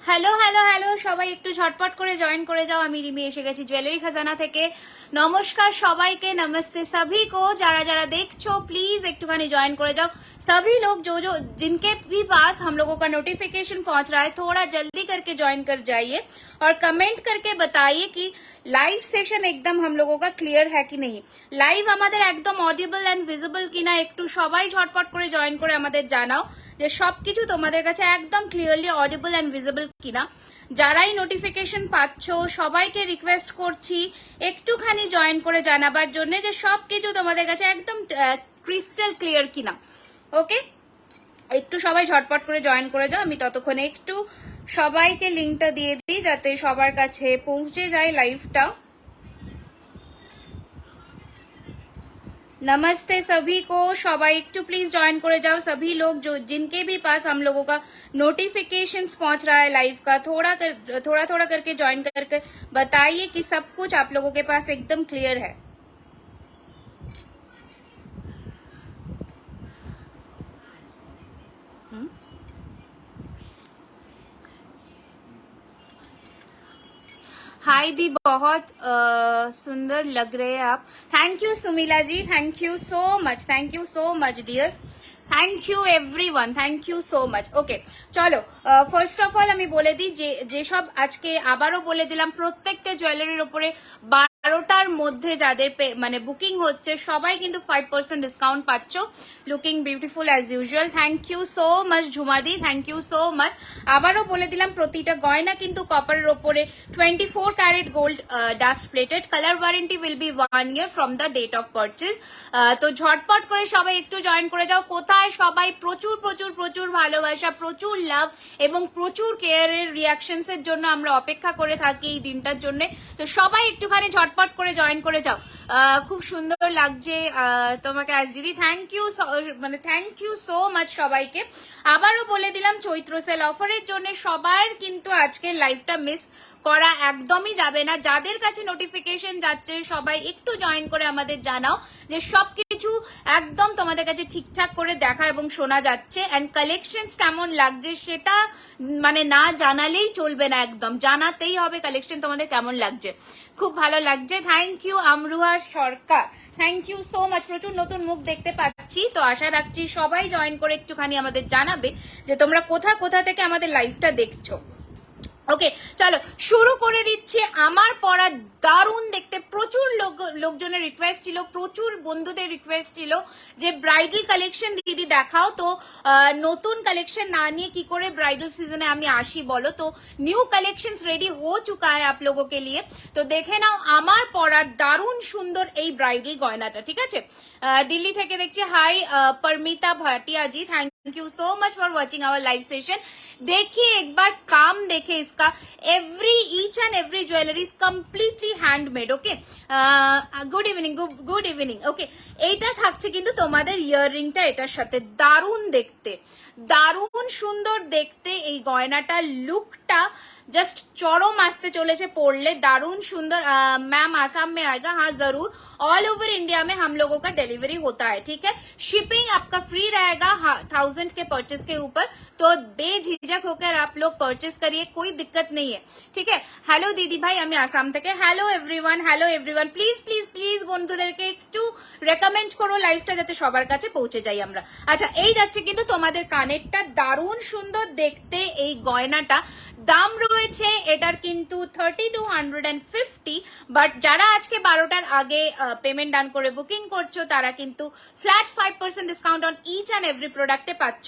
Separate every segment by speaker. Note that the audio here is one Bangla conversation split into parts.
Speaker 1: হ্যালো হ্যালো হ্যালো সবাই একটু ঝটপট করে জয়েন করে যাও। আমি রিমি এসে গেছি জুয়েলারি খাজানা থেকে। নমস্কার সবাইকে, नमस्ते सभी को। যারা যারা দেখছো प्लीज একটুখানি জয়েন করে যাও। सभी लोग जो जिनके भी पास हम लोगों का नोटिफिकेशन पहुंच रहा है थोड़ा जल्दी करके ज्वाइन कर जाइए और कमेंट करके बताइए कि लाइव सेशन एकदम हम लोगों का क्लियर है कि नहीं, লাইভ আমাদের একদম অডিবল এন্ড ভিজিবল কিনা একটু সবাই ঝটপট করে জয়েন করে আমাদের জানাও যে সবকিছু তোমাদের কাছে একদম ক্লিয়ারলি অডিবল এন্ড ভিজিবল কিনা। যারাই নোটিফিকেশন পাচ্ছ সবাইকে রিকোয়েস্ট করছি একটুখানি জয়েন করে জানাবার জন্য যে সবকিছু তোমাদের কাছে একদম ক্রিস্টাল ক্লিয়ার কিনা। ওকে, একটু সবাই ঝটপট করে জয়েন করে যাও। আমি ততক্ষণে একটু সবাইকে লিঙ্কটা দিয়ে দিই যাতে সবার কাছে পৌঁছে যায় লাইভটা। नमस्ते सभी को, सबाई একটু प्लीज ज्वाइन करे जाओ। सभी लोग जो जिनके भी पास हम लोगों का नोटिफिकेशंस पहुंच रहा है लाइव का थोड़ा करके ज्वाइन करके बताइए कि सब कुछ आप लोगों के पास एकदम क्लियर है। हाय दी, बहुत सुंदर लग रहे हैं आप। Thank you Sumila ji, thank you so much dear, thank you everyone, thank you so much. Okay চলো, ফার্স্ট অফ অল আমি বলে দিই যেসব আজকে আবারও বলে দিলাম প্রত্যেকটা জুয়েলারির উপরে 12টার মধ্যে যাদের মানে বুকিং হচ্ছে সবাই কিন্তু 5% ডিসকাউন্ট পাচ্ছ। Looking beautiful as usual. Thank you so much ঝুমাদি, থ্যাংক ইউ সো মাচ। আবারও বলে দিলাম প্রতিটা গয়না কিন্তু কপারের ওপরে 24 carat gold dust plated. Colour warranty will be 1 year from the date of purchase. তো ঝটপট করে সবাই একটু জয়েন করে যাও। কোথায় সবাই প্রচুর প্রচুর প্রচুর ভালোবাসা, প্রচুর লাভ এবং প্রচুর কেয়ারের রিয়াকশনস এর জন্য আমরা অপেক্ষা করে থাকি এই দিনটার জন্য। তো সবাই একটুখানি ঝটপট করে জয়েন করে যাও। খুব সুন্দর লাগছে তোমাকে আজ দিদি, থ্যাংক ইউ, মানে থ্যাংক ইউ সো মাচ সবাইকে। আবারও বলে দিলাম চৈত্র সেল অফারের জন্য সবার কিন্তু আজকের লাইভটা মিস করা একদমই যাবে না। যাদের কাছে নোটিফিকেশন যাচ্ছে সবাই একটু জয়েন করে আমাদের জানাও যে সবকিছু একদম তোমাদের কাছে ঠিকঠাক করে দেখা এবং শোনা যাচ্ছে এন্ড কালেকশনস কেমন লাগছে সেটা মানে না জানালেই চলবে না, একদম জানাতেই হবে কালেকশন তোমাদের কেমন লাগছে। খুব ভালো লাগছে, thank you Amruha Sarkar, thank you so much. প্রচুর নতুন মুখ দেখতে পাচ্ছি, তো আশা রাখছি সবাই জয়েন করে একটুখানি আমাদের জানাবে যে তোমরা কোথা থেকে আমাদের লাইভটা দেখছো। ওকে চলো শুরু করে দিচ্ছি। আমার পড়া দারুণ দেখতে প্রচুর লোকজনের রিকোয়েস্ট ছিল, প্রচুর বন্ধুদের রিকোয়েস্ট ছিল যে ব্রাইডাল কালেকশন দিদি দেখাও। তো নতুন কালেকশন না নিয়ে কি করে ব্রাইডাল সিজনে আমি আসি বলো। তো নিউ কালেকশনস রেডি हो चुका है आप लोगों के लिए। তো দেখে নাও আমার পড়া দারুণ সুন্দর এই ব্রাইডাল গয়নাটা, ঠিক আছে। দিল্লি থেকে দেখছি, hi Paramita Bhatia ji, thank you so much for watching our live session. देखिए एक बार काम देखे इसका, each and every jewellery is completely handmade. Okay, good evening. Okay, এইটা থাকছে কিন্তু তোমাদের ইয়াররিংটা এটার সাথে, দারুণ দেখতে, দারুণ সুন্দর দেখতে এই গয়নাটার লুকটা जस्ट चौड़ों আসতে চলেছে পড়লে, दारुण सुंदर। मैम आसाम में आएगा? हाँ जरूर, ऑल ओवर इंडिया में हम लोगों का डिलीवरी होता है, ठीक है। शिपिंग आपका फ्री रहेगा 1000 के परचेस के ऊपर, तो बेझिझक होकर आप लोग परचेस करिए, कोई दिक्कत नहीं है, ठीक है। हेलो दीदी भाई, আমি আসাম থেকে। হ্যালো এভরিওয়ান, প্লিজ বন্ধুদেরকে একটু রেকমেন্ড করো লাইভটা যাতে সবার কাছে পৌঁছে যাই আমরা। আচ্ছা, এই যাচ্ছে কিন্তু তোমাদের কানেরটা, দারুণ সুন্দর দেখতে এই গয়নাটা। দাম রয়েছে এটার কিন্তু 3250, বাট যারা আজকে 12টার আগে পেমেন্ট ডান করে বুকিং করছো তারা কিন্তু flat 5% discount on each and every প্রোডাক্টে পাচ্ছ।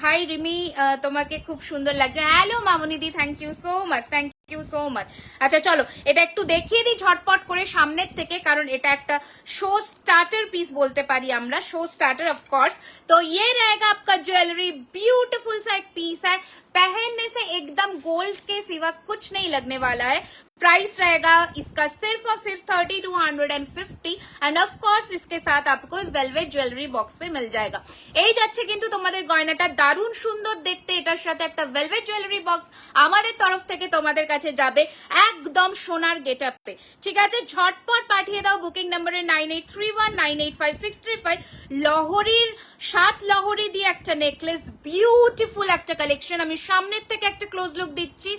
Speaker 1: হাই রিমি, তোমাকে খুব সুন্দর লাগছে। Hello Mamuni di, thank you so much, thank you so much. আচ্ছা চলো এটা একটু দেখিয়ে দিই ঝটপট করে সামনের থেকে, কারণ এটা একটা शो स्टार्टर पीस बोलते पारी আমরা, शो स्टार्टर ऑफ कोर्स। तो ये रहेगा आपका ज्वेलरी, ब्यूटीफुल सा एक पीस है, पहनने से एकदम गोल्ड के सिवा कुछ नहीं लगने वाला है, प्राइस रहेगा इसका सिर्फ और सिर्फ 3250 एंड ऑफ कोर्स इसके साथ आपको वेलवेट ज्वेलरी बॉक्स पे मिल जाएगा। এই যাচ্ছে কিন্তু তোমাদের গয়নাটা দারুণ সুন্দর দেখতে, এটার সাথে একটা ভেলভেট জুয়েলারি বক্স আমাদের তরফ থেকে তোমাদের কাছে যাবে একদম সোনার গেটআপে। ঠিক আছে, ঝটপট পাঠিয়ে দাও বুকিং নম্বরে 9831985635। লহরীর 7 লহরী দিয়ে একটা নেকলেস, বিউটিফুল একটা কালেকশন। আমি সামনের থেকে একটা ক্লোজ লুক দিচ্ছি।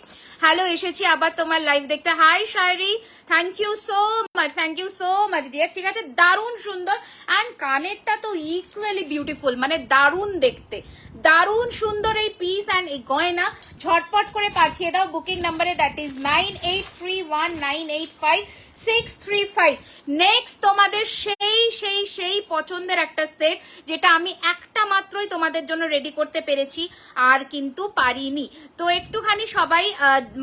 Speaker 1: হ্যালো, এসেছি আবার তোমার লাইভ দেখতে। Hi Shayri, thank you so much dear. ঠিক আছে, দারুণ সুন্দর অ্যান্ড কানেরটা তো ইকুয়ালি বিউটিফুল, মানে দারুণ দেখতে, দারুণ সুন্দর এই পিস অ্যান্ড এই গয়না। ঝটপট করে পাঠিয়ে দাও বুকিং নাম্বারে, দ্যাট ইজ 9831985635। নেক্সট তোমাদের সেই পছন্দের একটা সেট, যেটা আমি একটা মাত্রই তোমাদের জন্য রেডি করতে পেরেছি, আর কিন্তু পারিনি। তো একটুখানি সবাই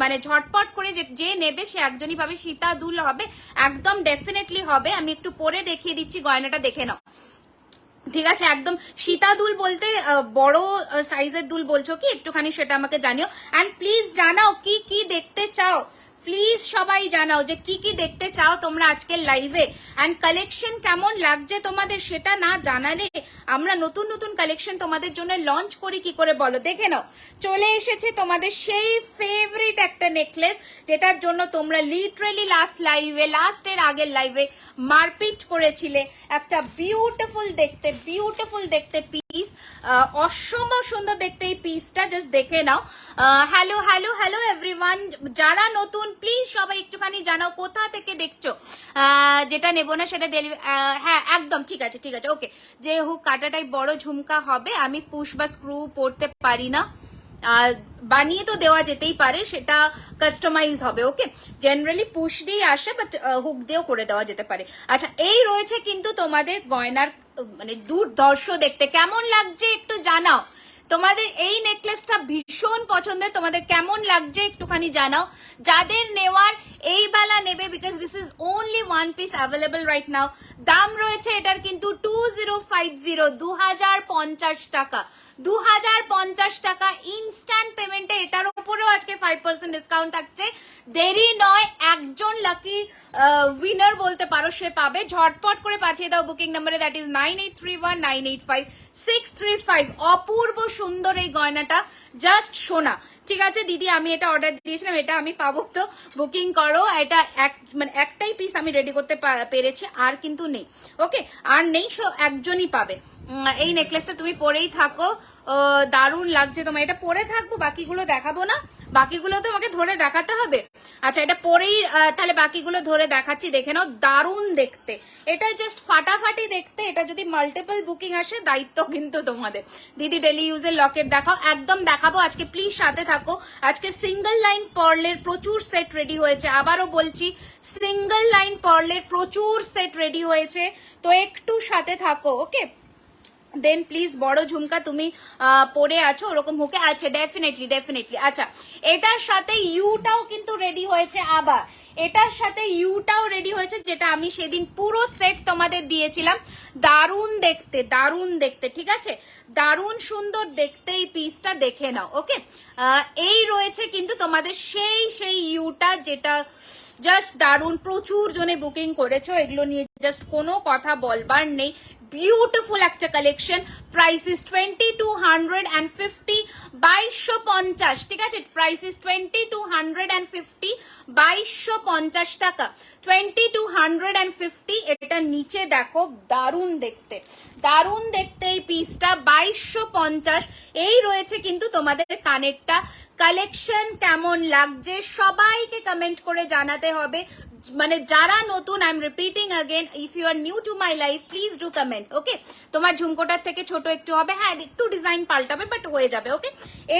Speaker 1: মানে ঝটপট করে যে নেবে সে একজনই পাবে। সীতা দুল হবে, একদম ডেফিনেটলি হবে। আমি একটু পরে দেখিয়ে দিচ্ছি, গয়নাটা দেখে নাও। ঠিক আছে, একদম সীতা দুল বলতে বড় সাইজের দুল বলছো কি, একটুখানি সেটা আমাকে জানিও। অ্যান্ড প্লিজ জানাও কি কি দেখতে চাও, প্লিজ সবাই জানাও যে কি কি দেখতে চাও তোমরা আজকের লাইভে। অ্যান্ড কালেকশন কেমন লাগছে তোমাদের, সেটা না জানালে আমরা নতুন নতুন কালেকশন তোমাদের জন্য লঞ্চ করি কি করে বলো। দেখে নাও, চলে এসেছে তোমাদের সেই ফেভারিট একটা নেকলেস, যেটার জন্য তোমরা লিটারালি লাস্টের আগের লাইভে মারপিট করেছিলে। একটা বিউটিফুল দেখতে পিস, অসম্ভব সুন্দর দেখতে এই পিসটা, জাস্ট দেখে নাও। হ্যালো হ্যালো হ্যালো এভরিওয়ান, যারা নতুন প্লিজ সবাই একটুখানি জানাও কোথা থেকে দেখছো। যেটা নেবো না সেটা ডেলিভারি, হ্যাঁ একদম ঠিক আছে ওকে। যে হুক কাটাটাই বড় ঝুমকা হবে, আমি পুশ বা স্ক্রু পড়তে পারি না, বানিয়ে তো দেওয়া যেতেই পারে, সেটা কাস্টমাইজ হবে। ওকে, জেনারেলি পুশ দিয়ে আসে, বাট হুক দিয়েও করে দেওয়া যেতে পারে। আচ্ছা, এই রয়েছে কিন্তু তোমাদের গয়নার মানে দুর্ধর্ষ দেখতে, কেমন লাগছে একটু জানাও। তোমাদের এই নেকলেসটা ভীষণ পছন্দের, তোমাদের কেমন লাগছে একটুখানি জানাও। যাদের নেওয়ার এই বেলা নেবে, because this is only one piece available right now. দাম রয়েছে এটার কিন্তু 2050 টাকা, 2050 টাকা ইনস্ট্যান্ট পেমেন্টে। এটার উপরেও আজকে 5% ডিসকাউন্ট থাকছে। দেরি নয়, একজন লাকি উইনার বলতে পারো সে পাবে। ঝটপট করে পাঠিয়ে দাও বুকিং নম্বরে, দ্যাট ইজ 9831985635। অপূর্ব সুন্দর এই গয়নাটা, জাস্ট সোনা। ঠিক আছে দিদি, আমি এটা অর্ডার দিয়েছিলাম, এটা আমি পাবো, তো বুকিং করো। এটা মানে একটাই পিস আমি রেডি করতে পেরেছি, আর কিন্তু নেই। ওকে, আর নেই, একজনই পাবে। এই নেকলেসটা তুমি পরেই থাকো, দারুণ লাগছে তোমার। এটা পরে থাকবো, বাকিগুলো দেখাবো না, বাকিগুলো তো আমাকে ধরে দেখাতে হবে। আচ্ছা, এটা পরেই তাহলে বাকিগুলো ধরে দেখাচ্ছি, দেখে নাও। দারুণ দেখতে, এটা জাস্ট ফাটাফাটি দেখতে। এটা যদি মাল্টিপল বুকিং আসে, দায়িত্ব কিন্তু তোমাদের। দিদি ডেলি ইউজের লকেট দেখাও, একদম দেখাবো আজকে, প্লিজ সাথে থাকো। আজকে সিঙ্গেল লাইন পার্লের প্রচুর সেট রেডি হয়েছে, আবারও বলছি সিঙ্গেল লাইন পার্লের প্রচুর সেট রেডি হয়েছে, তো একটু সাথে থাকো। ওকে, দেন প্লিজ বড় ঝুমকা তুমি পরে আছো ওরকম হুকে, আচ্ছা ডেফিনেটলি। আচ্ছা, এটার সাথে ইউটাও কিন্তু রেডি হয়েছে, আবার এটার সাথে ইউটাও রেডি হয়েছে, যেটা আমি সেদিন পুরো সেট তোমাদের দিয়েছিলাম। দারুণ দেখতে ঠিক আছে, দারুণ সুন্দর দেখতে এই পিসটা, দেখে নাও। ওকে, এই রয়েছে কিন্তু তোমাদের সেই ইউটা, যেটা জাস্ট দারুণ। প্রচুর জনে বুকিং করেছো, এগুলো নিয়ে জাস্ট কোনো কথা বলবার নেই। বিউটিফুল একটা কালেকশন। Price is 2250, 2250। ঠিক আছে, প্রাইস ইস 2250, 2250 টাকা, 2250। এটা নিচে দেখো, দারুণ দেখতে এই পিসটা, 2250। এই রয়েছে কিন্তু তোমাদের কানেরটা। কালেকশন কেমন লাগছে সবাইকে কমেন্ট করে জানাতে হবে। মানে যারা নতুন, I am repeating again, if you are new to my life please do comment. Okay, তোমার ঝুমকোটার থেকে ছোট একটু হবে, হ্যাঁ একটু ডিজাইন পাল্টাবে, বাট হয়ে যাবে। ওকে,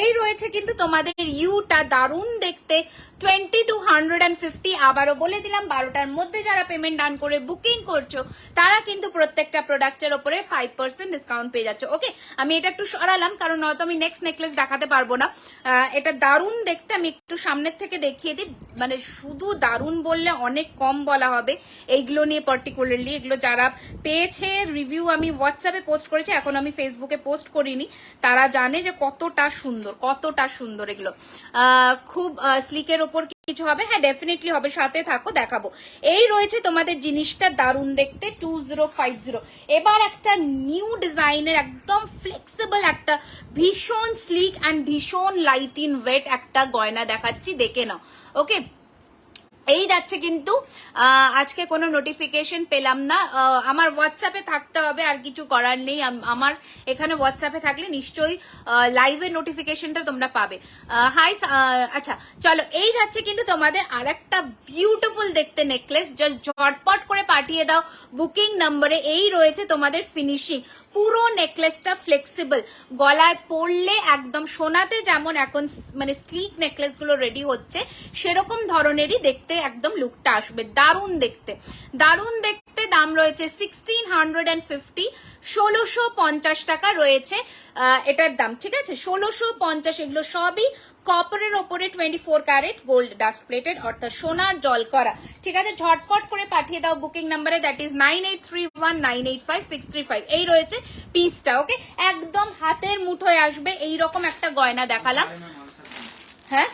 Speaker 1: এই রয়েছে কিন্তু তোমাদের ইউটা, দারুণ দেখতে, 2250। আবারও বলে দিলাম, 12টার মধ্যে যারা পেমেন্ট ডান করে বুকিং করছো, তারা কিন্তু প্রত্যেকটা প্রোডাক্টের উপরে 5% ডিসকাউন্ট পেয়ে যাচ্ছে। ওকে, আমি এটা একটু সরালাম, কারণ নয়তো আমি নেক্সট নেকলেস দেখাতে পারবো না। এটা দারুণ দেখতে, আমি একটু সামনের থেকে দেখিয়ে দিই। মানে শুধু দারুণ বললে অনেক কম বলা হবে এইগুলো নিয়ে, পার্টিকুলারলি এগুলো যারা পেয়েছে রিভিউ আমি হোয়াটসঅ্যাপে পোস্ট করেছি, এখন আমি ফেসবুকে পোস্ট করিনি, তারা জানে যে কতটা সুন্দর এগুলো। খুব স্লিকের ওপর কিছু হবে? হ্যাঁ ডেফিনেটলি হবে, সাথে থাকো দেখাবো। এই রয়েছে তোমাদের জিনিসটা দারুণ দেখতে 2050। এবার একটা নিউ ডিজাইনের একদম ফ্লেক্সিবল একটা ভীষণ স্লিক অ্যান্ড ভীষণ লাইট ইন ওয়েট একটা গয়না দেখাচ্ছি, দেখে নাও। ওকে, এই যাচ্ছে কিন্তু আজকে কোনো নোটিফিকেশন পেলাম না, আমার হোয়াটসঅ্যাপে থাকতে হবে, আর কিছু করার নেই। আমার এখানে হোয়াটসঅ্যাপে থাকলে নিশ্চয়ই লাইভের নোটিফিকেশনটা তোমরা পাবে। হাই, আচ্ছা চলো, এই যাচ্ছে কিন্তু তোমাদের আর একটা বিউটিফুল দেখতে নেকলেস, জাস্ট ঝটপট করে পাঠিয়ে দাও বুকিং নম্বরে। এই রয়েছে তোমাদের ফিনিশিং, পুরো নেকলেসটা ফ্লেক্সিবল, গলায় পরলে একদম সোনাতে যেমন এখন মানে স্লিক নেকলেস গুলো রেডি হচ্ছে সেরকম ধরনেরই দেখতে একদম লুকটা আসবে। দারুণ দেখতে, দারুণ দেখতে। দাম রয়েছে 1650, 1650 টাকা রয়েছে এটার দাম, ঠিক আছে? 1650। এগুলো সবই কপারের ওপরে 24 ক্যারেট গোল্ড ডাস্ট প্লেটেড, অর্থাৎ সোনার জল করা, ঠিক আছে? ঝটপট করে পাঠিয়ে দাও বুকিং নাম্বারে, দ্যাট ইজ 9831985635। এই রয়েছে পিসটা। ওকে, একদম হাতের মুঠোয় আসবে এইরকম একটা গয়না দেখালাম। হ্যাঁ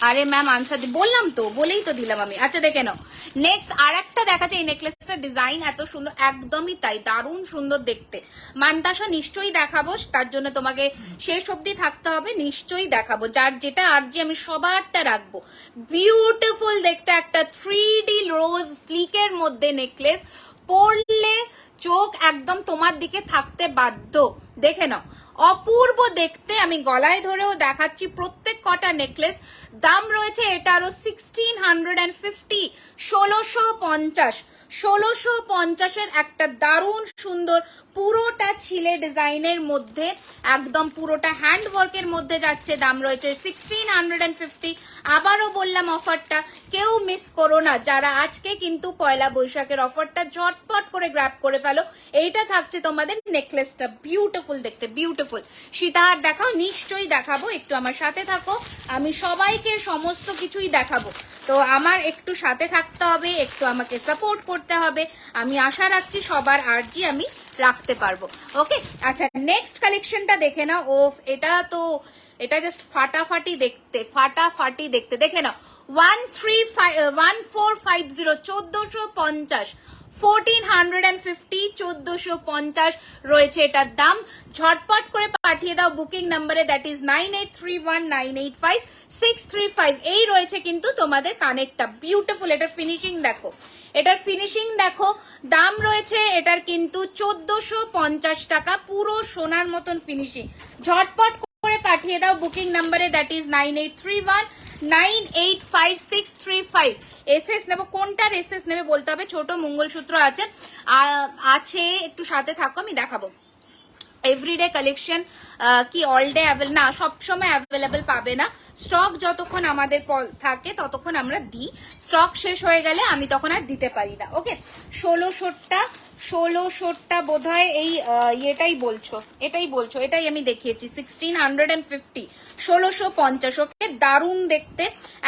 Speaker 1: আরে ম্যাম আনসার বললাম তো, বলেই তো দিলাম আমি। আচ্ছা দেখে নাও, নেক্সট আর একটা দেখাচ্ছে। এই নেকলেসটা ডিজাইন এত সুন্দর, একদমই তাই, দারুণ সুন্দর দেখতে। মান্তাসা নিশ্চয়ই দেখাবো, তার জন্য তোমাকে শেষ অবধি থাকতে হবে, নিশ্চয়ই দেখাবো। যার যেটা আর যে আমি সবারটা রাখবো। বিউটিফুল দেখতে একটা 3D রোজ স্লিকের মধ্যে নেকলেস, পরলে চোখ একদম তোমার দিকে থাকতে বাধ্য। দেখে নাও, অপূর্ব দেখতে। আমি গলায় ধরেও দেখাচ্ছি প্রত্যেক কটা নেকলেস। দাম রয়েছে এটারও 1650, 1650। 1650-এর একটা দারুণ সুন্দর পুরোটা ছিলে ডিজাইনের মধ্যে, একদম পুরোটা হ্যান্ড ওয়ার্কের মধ্যে যাচ্ছে। দাম রয়েছে 1650। আবারও বললাম অফারটা কেউ মিস করো না, যারা আজকে কিন্তু পয়লা বৈশাখের অফারটা ঝটপট করে গ্র্যাব করে ফেলো। এইটা থাকছে তোমাদের নেকলেসটা, বিউটিফুল দেখতে, বিউটিফুল। সীতাহার দেখাও, নিশ্চয়ই দেখাবো, একটু আমার সাথে থাকো, আমি সবাইকে সমস্ত কিছুই দেখাবো। তো আমার একটু সাথে থাকতে হবে, একটু আমাকে সাপোর্ট করতে হবে। আমি আশা রাখছি সবার আর্জি আমি রাখতে পারবো। ওকে, আচ্ছা নেক্সট কালেকশনটা দেখে নাও। ওফ, এটা জাস্ট ফাটাফাটি দেখতে, ফাটাফাটি দেখতে। দেখে নাও, 1450, 1450, 1450, 1450 রয়েছে এটার দাম। ঝটপট করে পাঠিয়ে দাও বুকিং নাম্বারে, দ্যাট ইজ 9831985635। এই রয়েছে কিন্তু তোমাদের কানেরটা, বিউটিফুল। এটার ফিনিশিং দেখো, এটার ফিনিশিং দেখো। দাম রয়েছে এটার কিন্তু 1450 টাকা, পুরো সোনার মতন ফিনিশিং। ঝটপট করে পাঠিয়ে দাও বুকিং নাম্বারে, দ্যাট ইজ 9831985635। এসএস নেবো, কোনটার এসএস নেবে বলতে হবে। ছোট মঙ্গলসূত্র আছে, একটু সাথে থাকো, আমি দেখাবো। এভরিডে কালেকশন কি অল ডে অ্যাভেলেবল না, সবসময় অ্যাভেলেবল পাবে না। স্টক যতক্ষণ আমাদের থাকে ততক্ষণ আমরা দিই, স্টক শেষ হয়ে গেলে আমি তখন আর দিতে পারি না। ওকে, 1600টা বোধ হয় এই এটাই বলছো, এটাই আমি দেখিয়েছি 1650, 1650। ওকে, দারুণ দেখতে,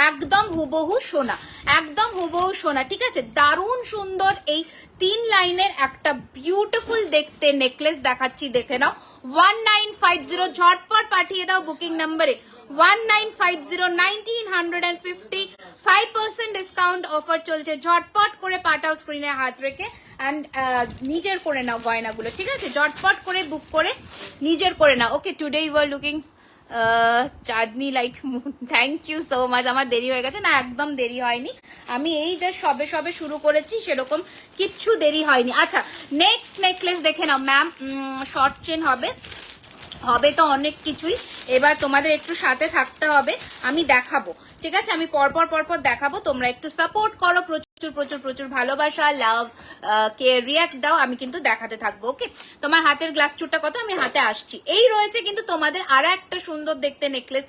Speaker 1: একদম হুবহু সোনা, একদম হুবহু সোনা, ঠিক আছে? দারুণ সুন্দর এই 3 লাইনের একটা বিউটিফুল দেখতে নেকলেস দেখাচ্ছি, দেখে নাও। 1950, ঝটপট পাঠিয়ে দাও বুকিং নাম্বারে, 1950, 1950, 5% ডিসকাউন্ট অফার চলছে। ঝটপট করে পাঠাও স্ক্রিনে হাত রেখে, অ্যান্ড নিজের করে নাও গয়নাগুলো, ঠিক আছে? ঝটপট করে বুক করে নিজের করে নাও। Okay, today you are looking চাঁদনি like moon, thank you so much. আমার দেরি হয়ে গেছে না, একদম দেরি হয়নি, আমি এই যে সবে সবে শুরু করেছি, সেরকম কিচ্ছু দেরি হয়নি। আচ্ছা নেক্সট নেকলেস দেখে নাও ম্যাম, শর্ট চেন হবে তো অনেক কিছুই। এবার তোমাদের একটু সাথে থাকতে হবে, আমি দেখাবো, ঠিক আছে? আমি পরপর দেখাবো, তোমরা একটু সাপোর্ট করো, প্রচুর প্রচুর প্রচুর ভালোবাসা, লাভ কে রিয়াক্ট দাও, আমি কিন্তু দেখাতে থাকবো। ওকে, তোমার হাতের গ্লাস চুটটা কত, আমি হাতে আসছি। এই রয়েছে কিন্তু তোমাদের আরো একটা সুন্দর দেখতে নেকলেস,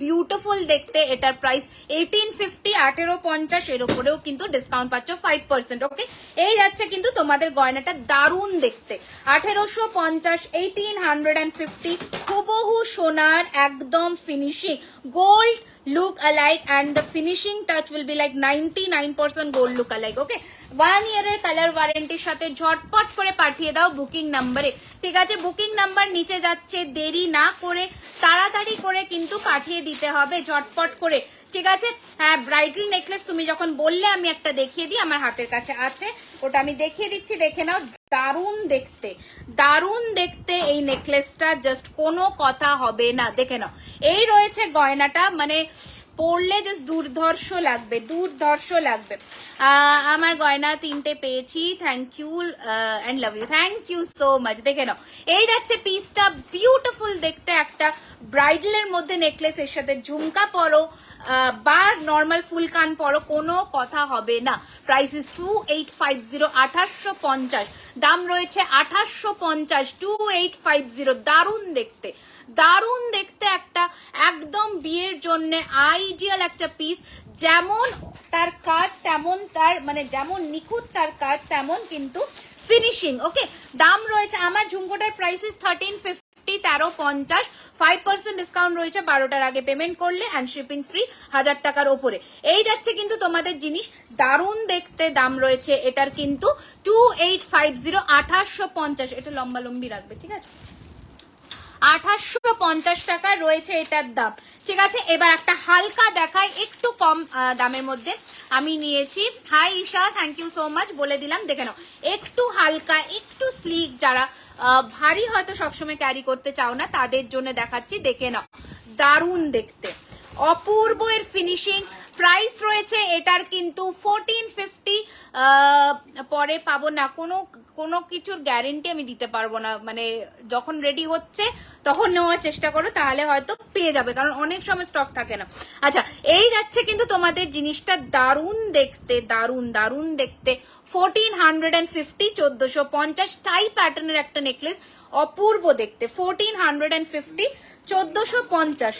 Speaker 1: বিউটিফুল দেখতে। এটার প্রাইস 1850, 1850, এর উপরেও কিন্তু ডিসকাউন্ট পাচ্ছ 5%। ওকে, এই যাচ্ছে কিন্তু তোমাদের গয়নাটা, দারুণ দেখতে, 1850, 1850, হুবহু সোনার একদম finishing, gold look alike and the finishing touch will be like 99% gold look alike. Okay, 1 year color warranty সাথে ঝটপট করে পাঠিয়ে দাও বুকিং নাম্বারে, ঠিক আছে? বুকিং নাম্বার নিচে যাচ্ছে, দেরি না করে তাড়াতাড়ি করে কিন্তু পাঠিয়ে দিতে হবে ঝটপট করে, ঠিক আছে? হ্যাঁ, ব্রাইডাল নেকলেস তুমি যখন বললে আমি একটা দেখিয়ে দিই, আমার হাতের কাছে আছে, ওটা আমি দেখিয়ে দিচ্ছি, দেখে নাও। দারুণ দেখতে, দারুণ দেখতে এই নেকলেসটা, জাস্ট কোনো কথা হবে না, দেখে নাও। এই রয়েছে গয়নাটা, মানে পরলে জাস্ট দুর্ধর্ষ লাগবে, দুর্ধর্ষ লাগবে। আমার গয়না 3টে পেয়েছি, thank you and love you, thank you so much. দেখে নাও, এই যাচ্ছে পিসটা, বিউটিফুল দেখতে একটা ব্রাইডালের মধ্যে নেকলেস, এর সাথে ঝুমকা পরো বা নর্মাল ফুল কান পরো, কোনো কথা হবে না। প্রাইস ইস 2850, 2850, দাম রয়েছে 2850, 2850। দারুণ দেখতে, দারুণ দেখতে একটা একদম বিয়ের জন্য আইডিয়াল একটা পিস, যেমন তার কাজ তেমন তার, মানে যেমন নিখুঁত তার কাজ তেমন কিন্তু ফিনিশিং। ওকে, দাম রয়েছে, আমার ঝুমকোটার প্রাইস ইস 1350, 1350, 5% ডিসকাউন্ট রয়েছে 12টার আগে পেমেন্ট করলে, অ্যান্ড শিপিং ফ্রি 1000 টাকার ওপরে। এই যাচ্ছে কিন্তু তোমাদের জিনিস, দারুণ দেখতে। দাম রয়েছে এটার কিন্তু 2850, 2850। এটা লম্বা লম্বি রাখবে, ঠিক আছে? 2850 টাকা রয়েছে এটার দাম, ঠিক আছে? এবার একটা হালকা দেখাই, একটু কম দামের মধ্যে আমি নিয়েছি। Hi Isha, thank you so much, বলে দিলাম। দেখে নাও, একটু হালকা, একটু স্লিক, যারা ভারী হয়তো সবসময় ক্যারি করতে চাও না, তাদের জন্য দেখাচ্ছি, দেখে নাও। দারুণ দেখতে, অপূর্ব এর ফিনিশিং। প্রাইস রয়েছে এটার কিন্তু 1450, পরে পাবো না, কোনো কিছুর গ্যারেন্টি আমি দিতে পারবো না, মানে যখন রেডি হচ্ছে তখন নেওয়ার চেষ্টা করো, তাহলে হয়তো পেয়ে যাবে, কারণ অনেক সময় স্টক থাকে না। আচ্ছা, এই যাচ্ছে কিন্তু তোমাদের জিনিসটা, দারুণ দেখতে, দারুণ দারুণ দেখতে। 1450, 1450 টাই প্যাটার্নের একটা নেকলেস, অপূর্ব দেখতে। 1450, 1450,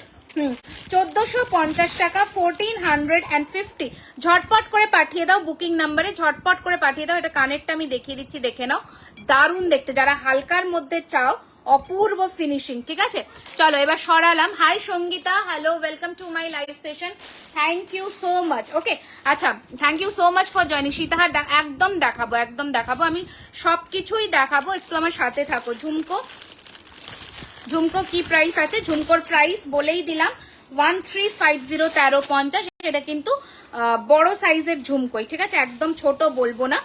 Speaker 1: 1450 টাকা, 1450। ঝটপট করে পাঠিয়ে দাও বুকিং নাম্বারে, ঝটপট করে পাঠিয়ে দাও। এটা কানেরটা আমি দেখিয়ে দিচ্ছি, দেখে নাও, দারুণ দেখতে। যারা হালকার মধ্যে চাও, অপূর্ব ফিনিশিং, ঠিক আছে? চলো এবার সরালাম। Hi Sangeeta, hello, welcome to my live session, thank you so much. Okay, আচ্ছা, thank you so much for joining. সীতাহার একদম দেখাবো, একদম দেখাবো, আমি সবকিছুই দেখাবো, একটু আমার সাথে থাকো। ঝুমকো কি প্রাইস আছে? ঝুমকোর প্রাইস বলেই দিলাম, 1350, 1350। এটা কিন্তু বড় সাইজের ঝুমকোই, ঠিক আছে? একদম ছোট বলবো না,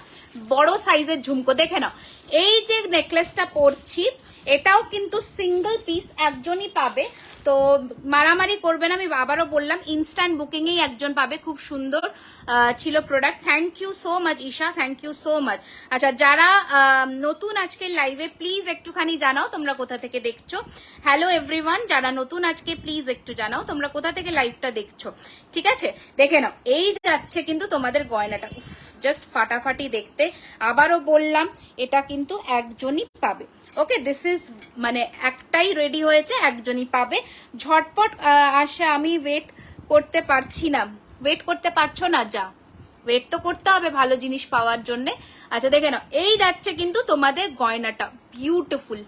Speaker 1: বড় সাইজের ঝুমকো। দেখে নাও, এই যে নেকলেসটা পরছি, এটাও কিন্তু সিঙ্গেল পিস, একজনই পাবে, তো মারামারি করবে না। আমি আবারও বললাম, ইনস্ট্যান্ট বুকিং এই একজন পাবে। খুব সুন্দর ছিল product. Thank you so much Isha, thank you so much. আচ্ছা, যারা নতুন আজকে লাইভে, প্লিজ একটুখানি জানাও তোমরা কোথা থেকে দেখছো। হ্যালো এভরিওয়ান, যারা নতুন আজকে প্লিজ একটু জানাও তোমরা কোথা থেকে লাইভটা দেখছো, ঠিক আছে? দেখে নাও, এই যাচ্ছে কিন্তু তোমাদের গয়নাটা, জাস্ট ফাটাফাটি দেখতে। আবারও বললাম, এটা কিন্তু একজনই পাবে। ওকে, দিস ইজ, মানে একটাই রেডি হয়েছে, একজনই পাবে। ঝটপট আসা, আমি ওয়েট করতে পারছি না। ওয়েট করতে পারছো না? যা, ওয়েট তো করতে হবে ভালো জিনিস পাওয়ার জন্য। আচ্ছা, দেখে নাও, এই যাচ্ছে কিন্তু তোমাদের গয়নাটা, বিউটিফুল,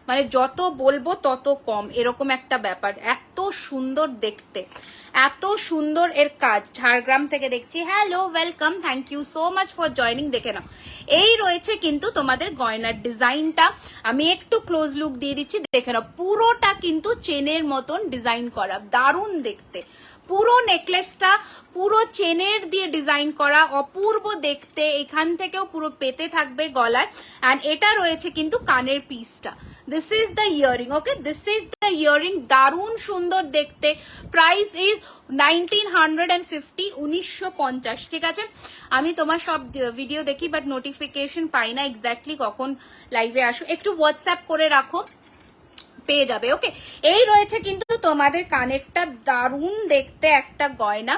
Speaker 1: মানে যত বলবো তত কম, এরকম একটা ব্যাপার। এত সুন্দর দেখতে, এত সুন্দর এর কাজ। ঝাড়গ্রাম থেকে দেখছি, hello, welcome, thank you so much for joining. দেখে নাও, এই রয়েছে কিন্তু তোমাদের গয়নার ডিজাইনটা। আমি একটু ক্লোজ লুক দিয়ে দিচ্ছি, দেখে নাও, পুরোটা কিন্তু চেনের মতন ডিজাইন করা, দারুণ দেখতে। পুরো নেকলেসটা পুরো চেনের দিয়ে ডিজাইন করা, অপূর্ব দেখতে। এখান থেকেও পুরো পেতে থাকবে গলায়, অ্যান্ড এটা রয়েছে কিন্তু কানের পিসটা। This is the earring. Okay, this is the earring, দারুণ সুন্দর দেখতে। প্রাইস ইজ 1950, 1950, ঠিক আছে? আমি তোমার সব ভিডিও দেখি, বাট নোটিফিকেশন পাই না এক্স্যাক্টলি কখন লাইভে আসো। একটু হোয়াটসঅ্যাপ করে রাখো, পেয়ে যাবে। ওকে, এই রয়েছে কিন্তু তোমাদের কানেরটা, দারুণ দেখতে একটা গয়না।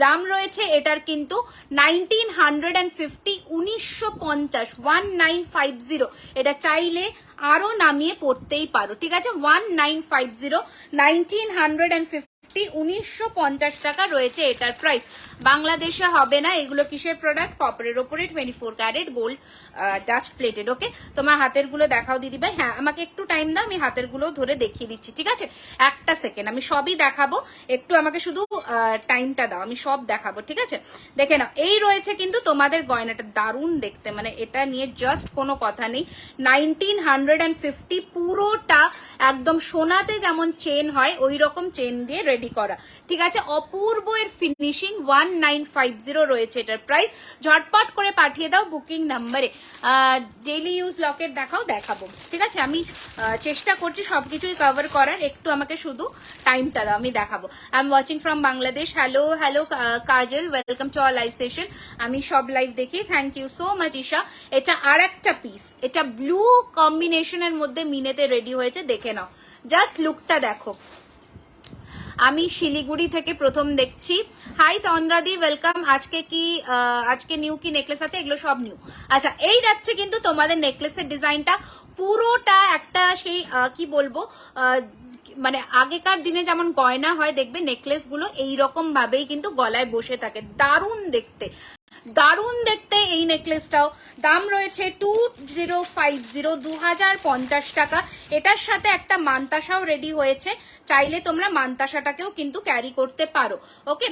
Speaker 1: দাম রয়েছে এটার কিন্তু 1950, 1950, 1950। এটা চাইলে আরো নামিয়ে পড়তেই পারো, ঠিক আছে? 1950, 1950 1950 টাকা রয়েছে এটার প্রাইস। বাংলাদেশে হবে না, এগুলো কিসের প্রোডাক্ট? কপারের ওপরে 24 ক্যারেট গোল্ড ডাস্ট প্লেটেড। ওকে, তোমার হাতের গুলো দেখাও দিদি ভাই। হ্যাঁ, আমাকে একটু টাইম দাও, আমি হাতের গুলো ধরে দেখিয়ে দিচ্ছি, ঠিক আছে? একটা সেকেন্ড, আমি সবই দেখাবো, একটু আমাকে শুধু টাইমটা দাও, আমি সব দেখাবো, ঠিক আছে? দেখে নাও, এই রয়েছে কিন্তু তোমাদের গয়নাটা দারুণ দেখতে, মানে এটা নিয়ে জাস্ট কোনো কথা নেই। 1950 পুরোটা একদম সোনাতে যেমন চেন হয় ওই রকম চেন দিয়ে রেডি করা, ঠিক আছে? অপূর্ব এর ফিনিশিং। 1950 রয়েছে এটার প্রাইস। ঝটপট করে পাঠিয়ে দাও বুকিং নাম্বারে। ডেইলি ইউজ লকেট দেখাবো, ঠিক আছে? আমি চেষ্টা করছি সবকিছুই কভার করার, একটু আমাকে শুধু টাইমটা দাও, আমি দেখাবো। I am watching from Bangladesh. Hello hello Kajal, welcome to our live session. আমি সব লাইভ দেখি, thank you so much Isha. এটা আর একটা পিস, এটা ব্লু কম্বিনেশনের মধ্যে মিনেতে রেডি হয়েছে, দেখে নাও, জাস্ট লুকটা দেখো। আমি শিলিগুড়ি থেকে প্রথম দেখছি। হাই তন্দ্রাদি, ওয়েলকাম। আজকে নিউ কি নেকলেস আছে? এগুলো সব নিউ। আচ্ছা, এই যাচ্ছে কিন্তু তোমাদের নেকলেসের ডিজাইনটা পুরোটা একটা সেই কি বলবো, মানে আগেকার দিনে যেমন গয়না হয় দেখবে নেকলেস গুলো এইরকম ভাবেই কিন্তু গলায় বসে থাকে, দারুণ দেখতে, দারুণ দেখতে। এই নেকলেসটাও দাম রয়েছে 2050 টাকা। এটার সাথে একটা মান্তাসাও রেডি হয়েছে, চাইলে তোমরা মান্তাসাটাকেও কিন্তু ক্যারি করতে পারো। ওকে,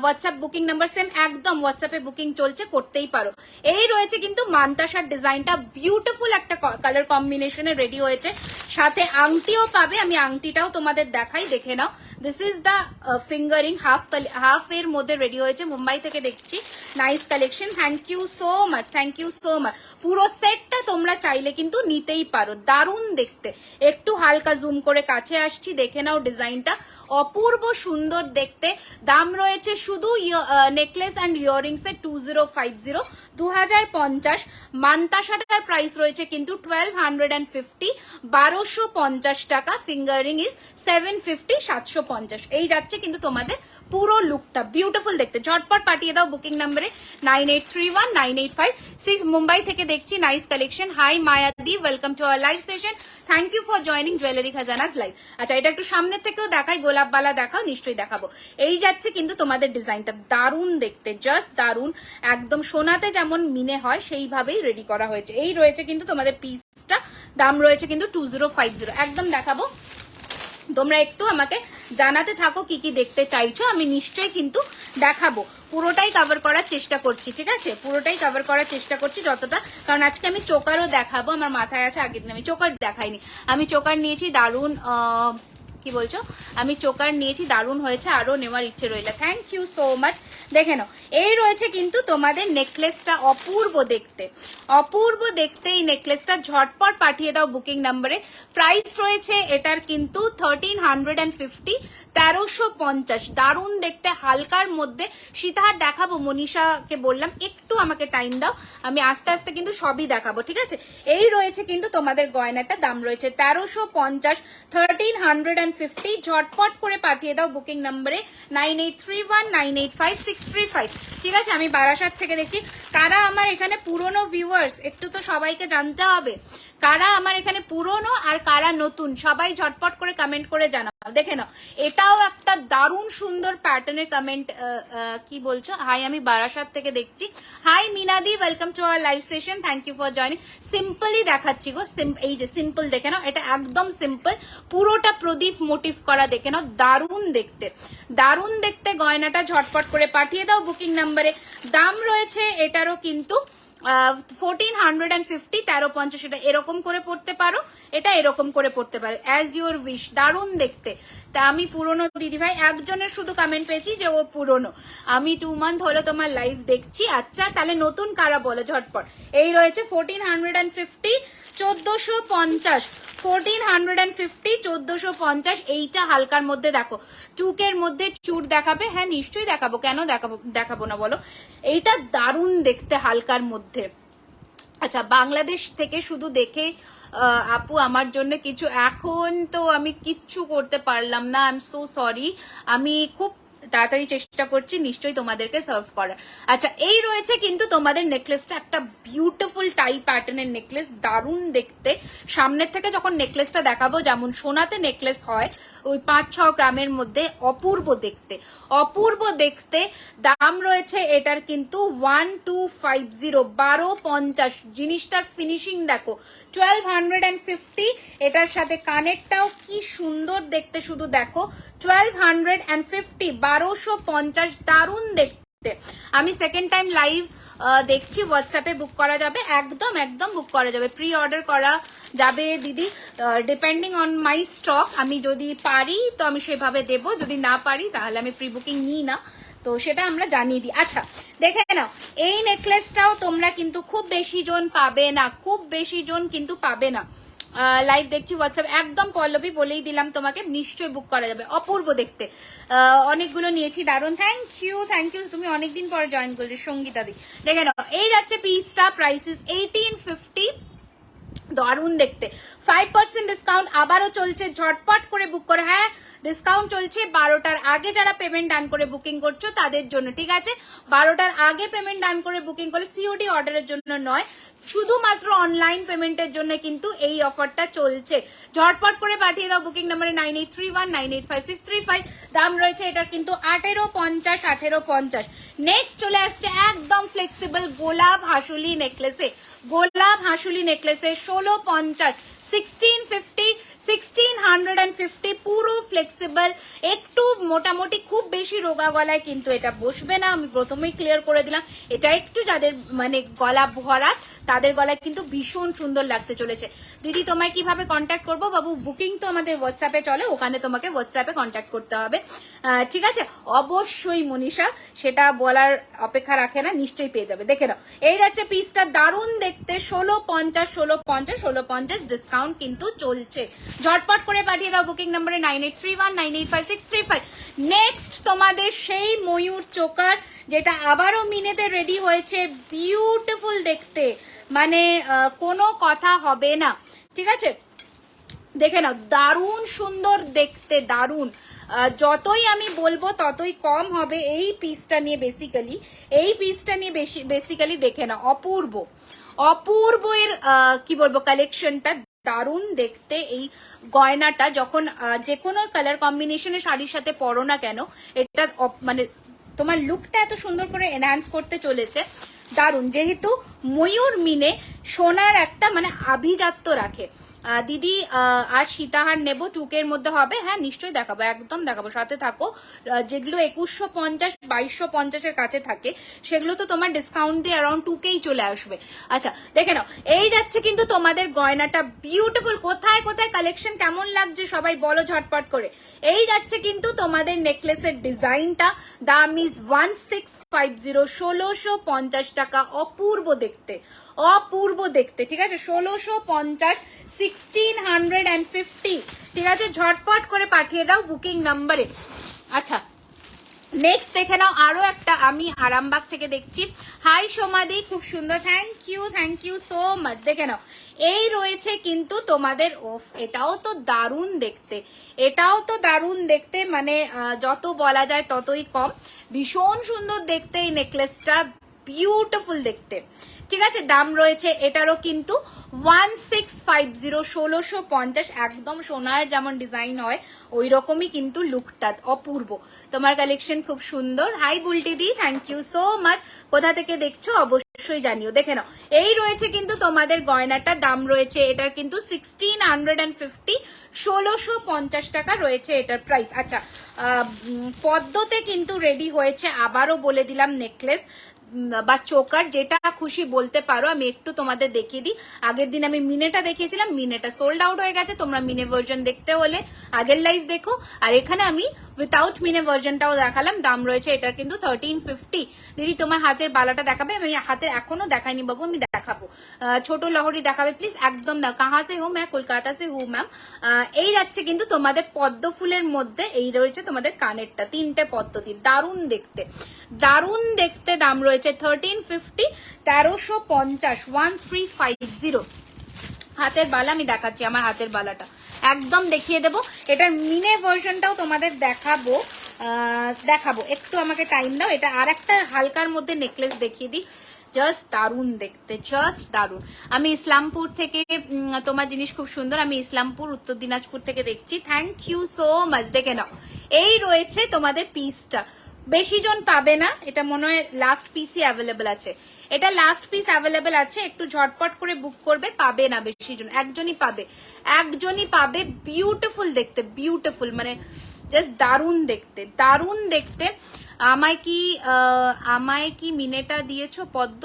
Speaker 1: হোয়াটসঅ্যাপ বুকিং নাম্বার সেম, একদম হোয়াটসঅ্যাপে বুকিং চলছে, করতেই পারো। এই রয়েছে কিন্তু মান্তাসার ডিজাইনটা, বিউটিফুল একটা কালার কম্বিনেশনে রেডি হয়েছে, সাথে আংটিও পাবে। আমি আংটিটাও তোমাদের দেখাই, দেখে নাও। This is the finger ring, half এর মধ্যে রেডি হয়েছে, মুম্বাই থেকে দেখছি। Nice collection, thank you so much, thank you so much. পুরো সেটটা তোমরা চাইলে কিন্তু নিতেই পারো, দারুণ দেখতে। একটু হালকা জুম করে কাছে আসছি, দেখে নাও ডিজাইনটা, অপূর্ব সুন্দর দেখতে। দাম রয়েছে শুধু নেকলেস অ্যান্ড ইয়াররিংস এর 2050। মান্তাসাটার প্রাইস রয়েছে কিন্তু 1250, 1250 টাকা। Fingering is 750, 750। এই যাচ্ছে কিন্তু তোমাদের পুরো লুকটা, বিউটিফুল দেখতে। ঝটপট পাঠিয়ে দাও বুকিং নাম্বারে 98319856। মুম্বাই থেকে দেখছি, নাইস কালেকশন। হাই মায়াদি, welcome to our live session. Thank you for joining jewellery খাজানাস লাইভ। আচ্ছা, এটা একটু সামনের থেকেও দেখাই, গোলাপবালা দেখাও, নিশ্চয়ই দেখাবো। এই যাচ্ছে কিন্তু তোমাদের ডিজাইনটা, দারুণ দেখতে, জাস্ট দারুণ, একদম সোনাতে যেমন মিনে হয় সেইভাবেই রেডি করা হয়েছে। এই রয়েছে কিন্তু তোমাদের পিসটা, দাম রয়েছে কিন্তু 2050। একদম দেখাবো, তোমরা একটু আমাকে জানাতে থাকো কি কি দেখতে চাইছো, আমি নিশ্চয়ই কিন্তু দেখাবো। পুরোটাই কভার করার চেষ্টা করছি, ঠিক আছে? পুরোটাই কভার করার চেষ্টা করছি যতটা, কারণ আজকে আমি চোকারও দেখাবো। আমার মাথায় আছে, আগের দিন আমি চোকার দেখাইনি, আমি চোকার নিয়েছি, দারুণ। কি বলছো? আমি চোকার নিয়েছি, দারুণ হয়েছে, আরো নেওয়ার ইচ্ছে রইলে। Thank you so much. দেখে নাও, এই রয়েছে কিন্তু তোমাদের নেকলেসটা, অপূর্ব দেখতে, অপূর্ব দেখতে এই নেকলেসটা। ঝটপট পাঠিয়ে দাও বুকিং নাম্বারে। প্রাইস রয়েছে এটার কিন্তু 1350, 1350। দারুণ দেখতে, হালকার মধ্যে। সীতাহার দেখাবো, মনীষাকে বললাম একটু আমাকে টাইম দাও, আমি আস্তে আস্তে কিন্তু সবই দেখাবো, ঠিক আছে? এই রয়েছে কিন্তু তোমাদের গয়নাটা, দাম রয়েছে 1350, 1350। ঝটপট করে পাঠিয়ে দাও বুকিং নাম্বারে 9831985635, ঠিক আছে? আমি বারাসাত থেকে দেখছি। কারা আমার এখানে পুরনো ভিউয়ার্স, একটু তো সবাইকে জানতে হবে কারা আমার এখানে পুরনো আর কারা নতুন, সবাই ঝটপট করে কমেন্ট করে জানাও। দেখে নাও, এটাও একটা দারুণ সুন্দর প্যাটার্নের কমেন্ট। কি বলছো? হাই, আমি বারাসাত থেকে দেখছি। হাই মিনাদি, welcome to our live session, thank you for joining. Simply দেখাচ্ছি গো, এই যে সিম্পল, দেখে নাও, এটা একদম সিম্পল, পুরোটা প্রদীপ মোটিভ করা, দেখে নাও, দারুণ দেখতে, দারুণ দেখতে গয়নাটা। ঝটপট করে পাঠিয়ে দাও বুকিং নাম্বারে। দাম রয়েছে এটারও কিন্তু 1450, 1350। এটা এরকম করে পড়তে পারো, এটা এরকম করে পড়তে পারো, অ্যাজ ইউর উইশ। দারুণ দেখতে। তা আমি পুরনো দিদিভাই একজনের শুধু কমেন্ট পেয়েছি যে ও পুরনো। আমি 2 মান্থ হলো তোমার লাইভ দেখছি। আচ্ছা, তাহলে নতুন কারা বলো ঝটপট। এই রয়েছে 1450, 1450, 1450, 1450। এইটা হালকার মধ্যে দেখো, টুকের মধ্যে চুর দেখাবে। হ্যাঁ, নিশ্চয়ই দেখাবো, কেন দেখাবো না বলো। এইটা দারুণ দেখতে, হালকার মধ্যে। আচ্ছা, বাংলাদেশ থেকে শুধু দেখে আপু আমার জন্য কিছু, এখন তো আমি কিচ্ছু করতে পারলাম না, আই এম সো সরি। আমি খুব তাড়াতাড়ি চেষ্টা করছি নিশ্চয়ই তোমাদেরকে সার্ভ করার। আচ্ছা, এই রয়েছে কিন্তু তোমাদের নেকলেসটা, একটা বিউটিফুল টাই প্যাটার্নের নেকলেস, দারুণ দেখতে। সামনের থেকে যখন নেকলেসটা দেখাবো, যেমন সোনাতে নেকলেস হয় ওই 5-6 গ্রামের মধ্যে, অপূর্ব দেখতে, অপূর্ব দেখতে। দাম রয়েছে এটার কিন্তু 1250, 1250। জিনিসটার ফিনিশিং দেখো, 1250। এটার সাথে কানেরটাও কি সুন্দর দেখতে, শুধু দেখো 1250, 1250, দারুণ দেখতে। আমি সেকেন্ড টাইম লাইভ দেখছি, হোয়াটসঅ্যাপে বুক করা যাবে, একদম একদম বুক করা যাবে, প্রি অর্ডার করা যাবে দিদি, ডিপেন্ডিং অন মাই স্টক। আমি যদি পারি তো আমি সেভাবে দেবো, যদি না পারি তাহলে আমি প্রি বুকিং নিই না, তো সেটা আমরা জানিয়ে দিই। আচ্ছা দেখে নাও, এই নেকলেসটাও তোমরা কিন্তু খুব বেশি জন পাবে না, খুব বেশি জন কিন্তু পাবে না। লাইভ দেখছি হোয়াটসঅ্যাপ, একদম পল্লবী বলেই দিলাম তোমাকে, নিশ্চয়ই বুক করা যাবে, অপূর্ব দেখতে। অনেকগুলো নিয়েছি, দারুণ, থ্যাংক ইউ, তুমি অনেকদিন পরে জয়েন করলে সঙ্গীতা দি। দেখে নাও, এই যাচ্ছে পিসটা, প্রাইস ইজ 1850, দারুণ দেখতে। 5% ডিসকাউন্ট আবারও চলছে, ঝটপট করে বুক করে। হ্যাঁ, ডিসকাউন্ট চলছে 12টার আগে, যারা পেমেন্ট ডান করে বুকিং করছো তাদের জন্য, ঠিক আছে? 12টার আগে পেমেন্ট ডান করে বুকিং করলে, সিওডি অর্ডারের জন্য নয়, শুধুমাত্র অনলাইন পেমেন্টের জন্য কিন্তু এই অফারটা চলছে। ঝটপট করে পাঠিয়ে দাও বুকিং নাম্বারে 9831985635। দাম রয়েছে এটার কিন্তু 1850, 1850। নেক্সট চলে আসছে একদম ফ্লেক্সিবল গোলাপ হাসুলি নেকলেসে, গোলাপ হাসুলি নেকলেসে 1650, 1650, 1650, পুরো ফ্লেক্সিবল, একটু মোটামুটি, খুব বেশি রোগা গলায় কিন্তু এটা বসবে না, আমি প্রথমেই ক্লিয়ার করে দিলাম। এটা একটু যাদের মানে গলা ভরাট, তাদের গলায় কিন্তু ভীষণ সুন্দর লাগতে চলেছে। দিদি তোমায় কিভাবে কন্ট্যাক্ট করবো? বাবু বুকিং তো আমাদের হোয়াটসঅ্যাপে চলে, ওখানে তোমাকে হোয়াটসঅ্যাপে কন্ট্যাক্ট করতে হবে, ঠিক আছে? অবশ্যই মনীষা, সেটা বলার অপেক্ষা রাখে না, নিশ্চয়ই পেয়ে যাবে। দেখে নাও, এই যাচ্ছে পিসটা, দারুণ দেখতে, 1650, 1650, 1650 ডিসকাউন্ট কিন্তু চলছে। ঝটপট করে পাঠিয়ে দাও বুকিং নাম্বারে 9831985635। নেক্সট তোমাদের সেই ময়ূর চোকার, যেটা আবারও মিনেতে রেডি হয়েছে, বিউটিফুল দেখতে, মানে কোনো কথা হবে না, ঠিক আছে? দেখে নাও, দারুণ সুন্দর দেখতে, দারুণ। যতই আমি বলবো ততই কম হবে এই পিসটা নিয়ে, বেসিক্যালি এই পিসটা নিয়ে বেসিক্যালি দেখে নাও, অপূর্ব, অপূর্ব এর কি বলবো, কালেকশনটা দারুণ দেখতে। এই গয়নাটা যখন যে কোনো কালার কম্বিনেশনে শাড়ির সাথে পরো না কেন, এটা মানে তোমার লুকটা এত সুন্দর করে এনহ্যান্স করতে চলেছে, দারুণ। যেহেতু ময়ূর মিনে সোনার একটা মানে আভিজাত্য রাখে। দিদি আর সীতাহার নেব, টুকের মধ্যে হবে? হ্যাঁ নিশ্চয়ই দেখাবো, একদম দেখাবো, সাথে থাকো। যেগুলো 2150, 2250-এর কাছে থাকে, সেগুলো তো তোমার ডিসকাউন্ট দিয়ে অ্যারাউন্ড 2K চলে আসবে। আচ্ছা দেখে নাও, এই যাচ্ছে কিন্তু তোমাদের গয়নাটা, বিউটিফুল। কোথায় কোথায় কালেকশন কেমন লাগছে সবাই বলো ঝটপট করে। এই যাচ্ছে কিন্তু তোমাদের নেকলেসের ডিজাইনটা, দাম ইজ 1650, 1650 টাকা, অপূর্ব দেখতে, অপূর্ব দেখতে, ঠিক আছে? 1650, 1650, ঠিক আছে? ঝটপট করে পাঠিয়ে দাও বুকিং নাম্বারে। আচ্ছা নেক্সট দেখে নাও, আরো একটা আমি আরামবাগ থেকে দেখছি। হাই সোমাদি, খুব সুন্দর, থ্যাংক ইউ সো মাচ। দেখে নাও, এই রয়েছে কিন্তু তোমাদের, ওফ এটাও তো দারুণ দেখতে, এটাও তো দারুণ দেখতে, মানে যত বলা যায় ততই কম। ভীষণ সুন্দর দেখতে এই নেকলেসটা, বিউটিফুল দেখতে, ঠিক আছে? দাম রয়েছে এটারও কিন্তু 1650, 1650, একদম সোনার যেমন ডিজাইন হয় ওই রকমই কিন্তু লুকটা, অপূর্ব। তোমার কালেকশন খুব সুন্দর। হাই বুলটি দি, থ্যাংক ইউ সো মাচ। কোথা থেকে দেখছো অবশ্যই জানিও। দেখে নাও, এই রয়েছে কিন্তু তোমাদের গয়নাটা, দাম রয়েছে এটার কিন্তু 1650, 1650 টাকা রয়েছে এটার প্রাইস। আচ্ছা পদ্মতে কিন্তু রেডি হয়েছে, আবারও বলে দিলাম, নেকলেস বা চোকার, যেটা খুশি বলতে পারো। আমি একটু তোমাদের দেখিয়ে দিই, আগের দিন আমি মিনেটা দেখিয়েছিলাম, মিনেটা সোল্ড আউট হয়ে গেছে, তোমরা মিনে ভার্জন দেখতে হলে আগের লাইভ দেখো। আর এখানে আমি উইথাউট মিনে ভার্জনটাও দেখালাম, দাম রয়েছে এটার কিন্তু 1350। দিদি তোমার হাতের বালাটা দেখাবে? আমি হাতে এখনো দেখাইনি বাবু, আমি দেখাবো। ছোট লহরি দেখাবে প্লিজ, একদম দাও। কাহা সে হো? ম্যাম কলকাতা সে হু ম্যাম। এই যাচ্ছে কিন্তু তোমাদের পদ্ম ফুলের মধ্যে, এই রয়েছে তোমাদের কানেরটা, 3টে পদ্মতি, দারুণ দেখতে, দারুণ দেখতে। দাম রয়েছে 1350, 1350, 1350। হাতের বালা আমি দেখাচ্ছি, আমার হাতের বালাটা একদম দেখিয়ে দেবো। এটার মিনে ভার্সনটাও তোমাদের দেখাবো, দেখাবো, একটু আমাকে টাইম দাও। এটা আর একটা হালকার মধ্যে নেকলেস দেখিয়ে দিই, জাস্ট দারুণ দেখতে, জাস্ট দারুণ। আমি ইসলামপুর থেকে, তোমার জিনিস খুব সুন্দর। আমি ইসলামপুর উত্তর দিনাজপুর থেকে দেখছি। Thank you so much. দেখে নাও, এই রয়েছে তোমাদের পিসটা। বেশি জন পাবে না, এটা মনে হয় লাস্ট পিসই অ্যাভেলেবেল আছে। এটা লাস্ট পিস অ্যাভেলেবেল আছে, একটু ঝটপট করে বুক করবে। পাবে না বেশি জন, একজনই পাবে, একজনই পাবে। বিউটিফুল দেখতে, বিউটিফুল, মানে জাস্ট দারুণ দেখতে, দারুণ দেখতে। আমায় কি মিনেটা দিয়েছো পদ্ম?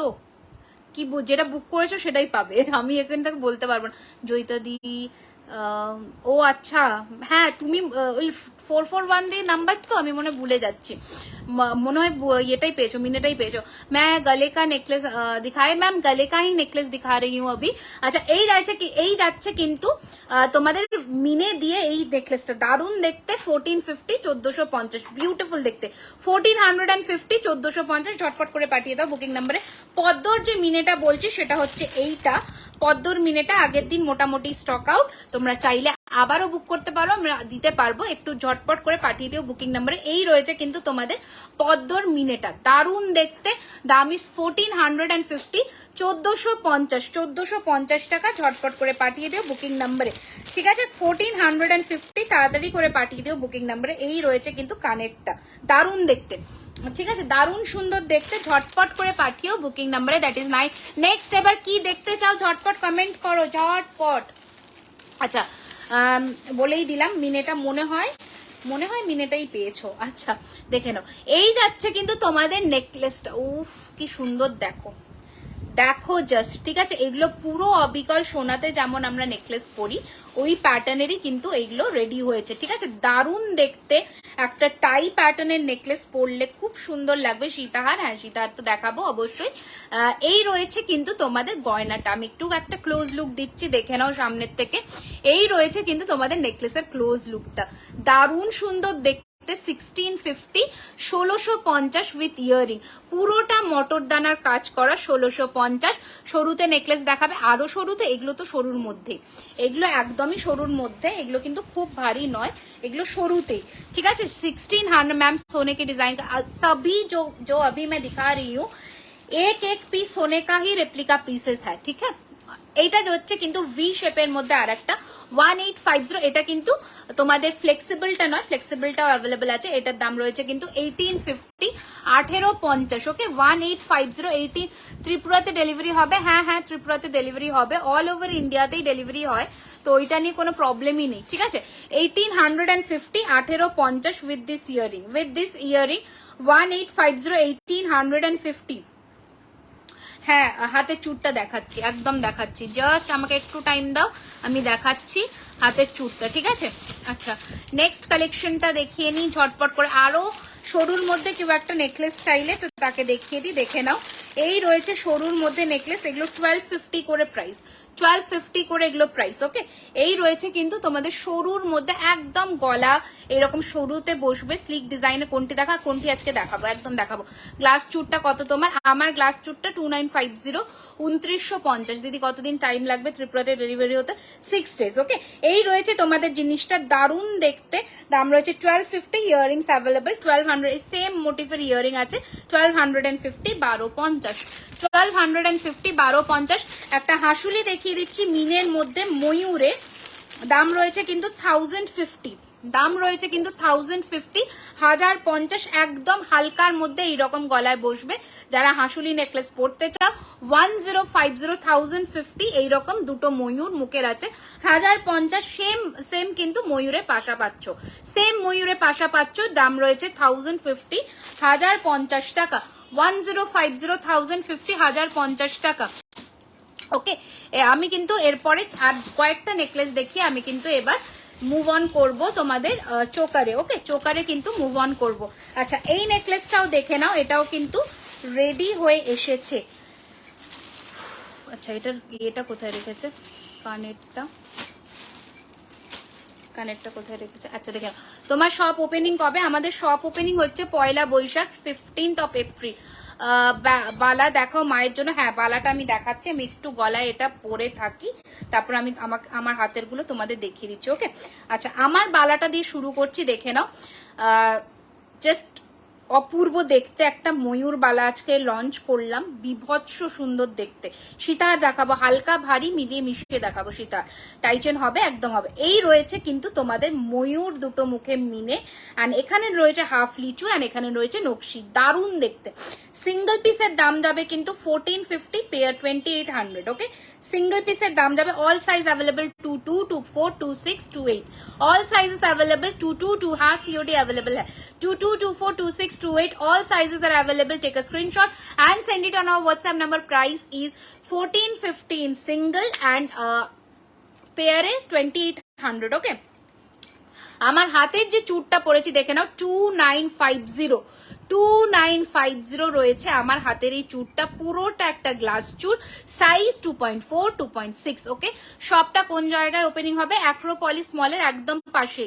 Speaker 1: কি যেটা বুক করেছো সেটাই পাবে, আমি এখান থেকে বলতে পারবো না। জয়িতা দি, ও আচ্ছা, হ্যাঁ তুমি ওই 441 দিয়ে নাম্বার তো, আমি মনে ভুলে যাচ্ছি। মনে হয় এটাই পেয়েছো, মিনেটাই পেয়েছো। मैं गले का नेकलेस दिखाए मैम, गले का ही नेकलेस दिखा रही हूँ अभी। আচ্ছা, এই যাচ্ছে কিন্তু তোমাদের মিনে দিয়ে এই নেকলেসটা দারুণ দেখতে। 1450, 1450, বিউটিফুল দেখতে। 1450, 1450, ঝটপট করে পাঠিয়ে দাও বুকিং নাম্বারে। পদ্মর যে মিনেটা বলছি সেটা হচ্ছে এইটা। পদ্মর মিনেটা আগের দিন মোটামুটি স্টক আউট, তোমরা চাইলে আবারও বুক করতে পারো, আমরা দিতে পারবো। একটু ঝটপট করে পাঠিয়ে দিও বুকিং নাম্বারে। এই রয়েছে কিন্তু তোমাদের পদ্মর মিনেটা, দারুণ দেখতে। দাম ইস 1450, 1450, 1450 টাকা। ঝটপট করে পাঠিয়ে দিও বুকিং নাম্বারে, ঠিক আছে? 1450, তাড়াতাড়ি করে পাঠিয়ে দিও বুকিং নাম্বারে। এই রয়েছে কিন্তু কানেরটা, দারুণ দেখতে, ঠিক আছে? দারুণ সুন্দর দেখতে। ঝটপট করে পাঠিও বুকিং নাম্বারে, দ্যাট ইজ নাইস। নেক্সট এবার কি দেখতে চাও ঝটপট কমেন্ট করো, ঝটপট। আচ্ছা, বলেই দিলাম মিনেটা মনে হয় মিনেটাই পেয়েছো। আচ্ছা, দেখে নাও, এই যাচ্ছে কিন্তু তোমাদের নেকলেসটা। উফ কি সুন্দর দেখো, দেখো জাস্ট, ঠিক আছে? এগুলো পুরো অবিকল সোনাতে যেমন আমরা নেকলেস পরি ওই প্যাটার্নেরই কিন্তু এইগুলো রেডি হয়েছে, ঠিক আছে? দারুণ দেখতে। একটা টাই প্যাটার্নের নেকলেস পরলে খুব সুন্দর লাগবে। সীতাহার, হ্যাঁ সীতাহার তো দেখাবো অবশ্যই। এই রয়েছে কিন্তু তোমাদের গয়নাটা, আমি একটু একটা ক্লোজ লুক দিচ্ছি, দেখে নাও সামনের থেকে। এই রয়েছে কিন্তু তোমাদের নেকলেসের ক্লোজ লুকটা, দারুণ সুন্দর দেখতে। 1650, 1650 উইথ ইয়ারিং, পুরোটা মটর দানার কাজ করা। 1650। সরুতে নেকলেস দেখাবে, আরো সরুতে। এগুলো তো সরুর মধ্যে, এগুলো একদমই সরুর মধ্যে, এগুলো কিন্তু খুব ভারী নয়, এগুলো সরুতেই, ঠিক আছে? 1600 मैम सोने के डिजाइन का सभी जो अभी मैं दिखा रही हूँ, एक एक पीस सोने का ही रेप्लिका पीसेस है, ठीक है? এইটা হচ্ছে কিন্তু ভি শেপের মধ্যে আর একটা 1850। এটা কিন্তু তোমাদের ফ্লেক্সিবলটা নয়, ফ্লেক্সিবলটাও অ্যাভেলেবল আছে। এটার দাম রয়েছে কিন্তু 1850, 1850। ওকে, 1850, 18। ত্রিপুরাতে ডেলিভারি হবে, হ্যাঁ হ্যাঁ ত্রিপুরাতে ডেলিভারি হবে, অল ওভার ইন্ডিয়াতেই ডেলিভারি হয়, তো ওইটা নিয়ে কোনো প্রবলেমই নেই, ঠিক আছে? 1850, 1850 উইথ দিস ইয়ারিং, 1850, 1850। হ্যাঁ, হাতের চুটটা দেখাচ্ছি, একদম দেখাচ্ছি, জাস্ট আমাকে একটু টাইম দাও, আমি দেখাচ্ছি হাতের চুটটা, ঠিক আছে? আচ্ছা, নেক্সট কালেকশনটা দেখিয়ে নিই ঝটপট করে। আরো সরুর মধ্যে কেউ একটা নেকলেস চাইলে তো তাকে দেখিয়ে দিই, দেখে নাও। এই রয়েছে সরুর মধ্যে নেকলেস, এগুলো 1250 করে প্রাইস, 1250 করে এগুলো প্রাইস। ওকে, এই রয়েছে কিন্তু তোমাদের সরুর মধ্যে, একদম গলা এরকম সরুতে বসবে, স্লিক ডিজাইনে। কোনটি দেখা, কোনটি আজকে দেখাবো, একদম দেখাবো। গ্লাস চুটটা কত তোমার? আমার গ্লাস চুটটা 2950, 2950। দিদি কতদিন টাইম লাগবে ত্রিপুরাতে ডেলিভারি হতে? 6 days। ওকে, এই রয়েছে তোমাদের জিনিসটা, দারুণ দেখতে। দাম রয়েছে 1250। ইয়ারিংস অ্যাভেলেবল 1200, সেম মোটিভের ইয়ারিং আছে। 1250, 1250, 1250, 1250। একটা হাসুলি দেখিয়ে দিচ্ছি মিনের মধ্যে, ময়ূরে। দাম রয়েছে কিন্তু 1050, দাম রয়েছে কিন্তু 1050, 1050। একদম হালকার মধ্যে এইরকম গলায় বসবে। যারা হাসুলি নেকলেস পরতে চাও 1050, 1050, এইরকম দুটো ময়ূর মুখের আছে। 1050, সেম কিন্তু ময়ূরের পাশা পাচ্ছ, সেম ময়ূরের পাশা পাচ্ছ। দাম রয়েছে 1050, 1050 টাকা। 1050, 1050, 1050 টাকা। ওকে, আমি কিন্তু এরপরে আর কয়েকটা নেকলেস দেখিয়ে আমি কিন্তু এবার মুভ অন করবো তোমাদের চোকারে। ওকে, চোকারে কিন্তু মুভ অন করবো। আচ্ছা, এই নেকলেসটাও দেখে নাও, এটাও কিন্তু রেডি হয়ে এসেছে। আচ্ছা, এটা কোথায় রেখেছে? কানেরটা কোথায় রেখেছে? আচ্ছা, দেখে নাও। তোমার শপ ওপেনিং কবে? আমাদের শপ ওপেনিং হচ্ছে 1 বৈশাখ, 15th April। বালা দেখো মায়ের জন্য। হ্যাঁ, বালাটা আমি দেখাচ্ছি, আমি একটু গলায় এটা পরে থাকি, তারপর আমি আমার হাতের গুলো তোমাদের দেখিয়ে দিচ্ছি। ওকে, আচ্ছা, আমার বালাটা দিয়ে শুরু করছি, দেখে নাও। জাস্ট অপূর্ব দেখতে একটা ময়ূর বালা আজকে লঞ্চ করলাম, বিভৎস সুন্দর দেখতে। সীতার দেখাবো, হালকা ভারী মিলিয়ে মিশিয়ে দেখাবো। সীতার টাইটেন হবে, একদম হবে। এই রয়েছে কিন্তু তোমাদের ময়ূর দুটো মুখে মিনে, অ্যান্ড এখানে রয়েছে হাফ লিচু, অ্যান্ড এখানে রয়েছে নকশি, দারুণ দেখতে। সিঙ্গেল পিসের দাম যাবে কিন্তু 1450, পেয়ার 2800। ওকে, সিঙ্গেল পিসের দাম যাবে। All size available, 22, 24, 26, 28, all sizes available. 22 हाँ सीओडी अवेलेबल है। 22, 24, 26, 28, all sizes are available. Take a screenshot and send it on our WhatsApp number. Price is 1415 single and pair 2800. Okay, আমার হাতের যে চুড়টা পরেছি দেখে নাও, 2950 রয়েছে আমার হাতের এই চুড়টা। পুরোটা একটা গ্লাস চুড়, সাইজ 2.4, 2.6। ওকে, শপটা কোন জায়গায় ওপেনিং হবে? অ্যাক্রোপলিস মলের একদম পাশে।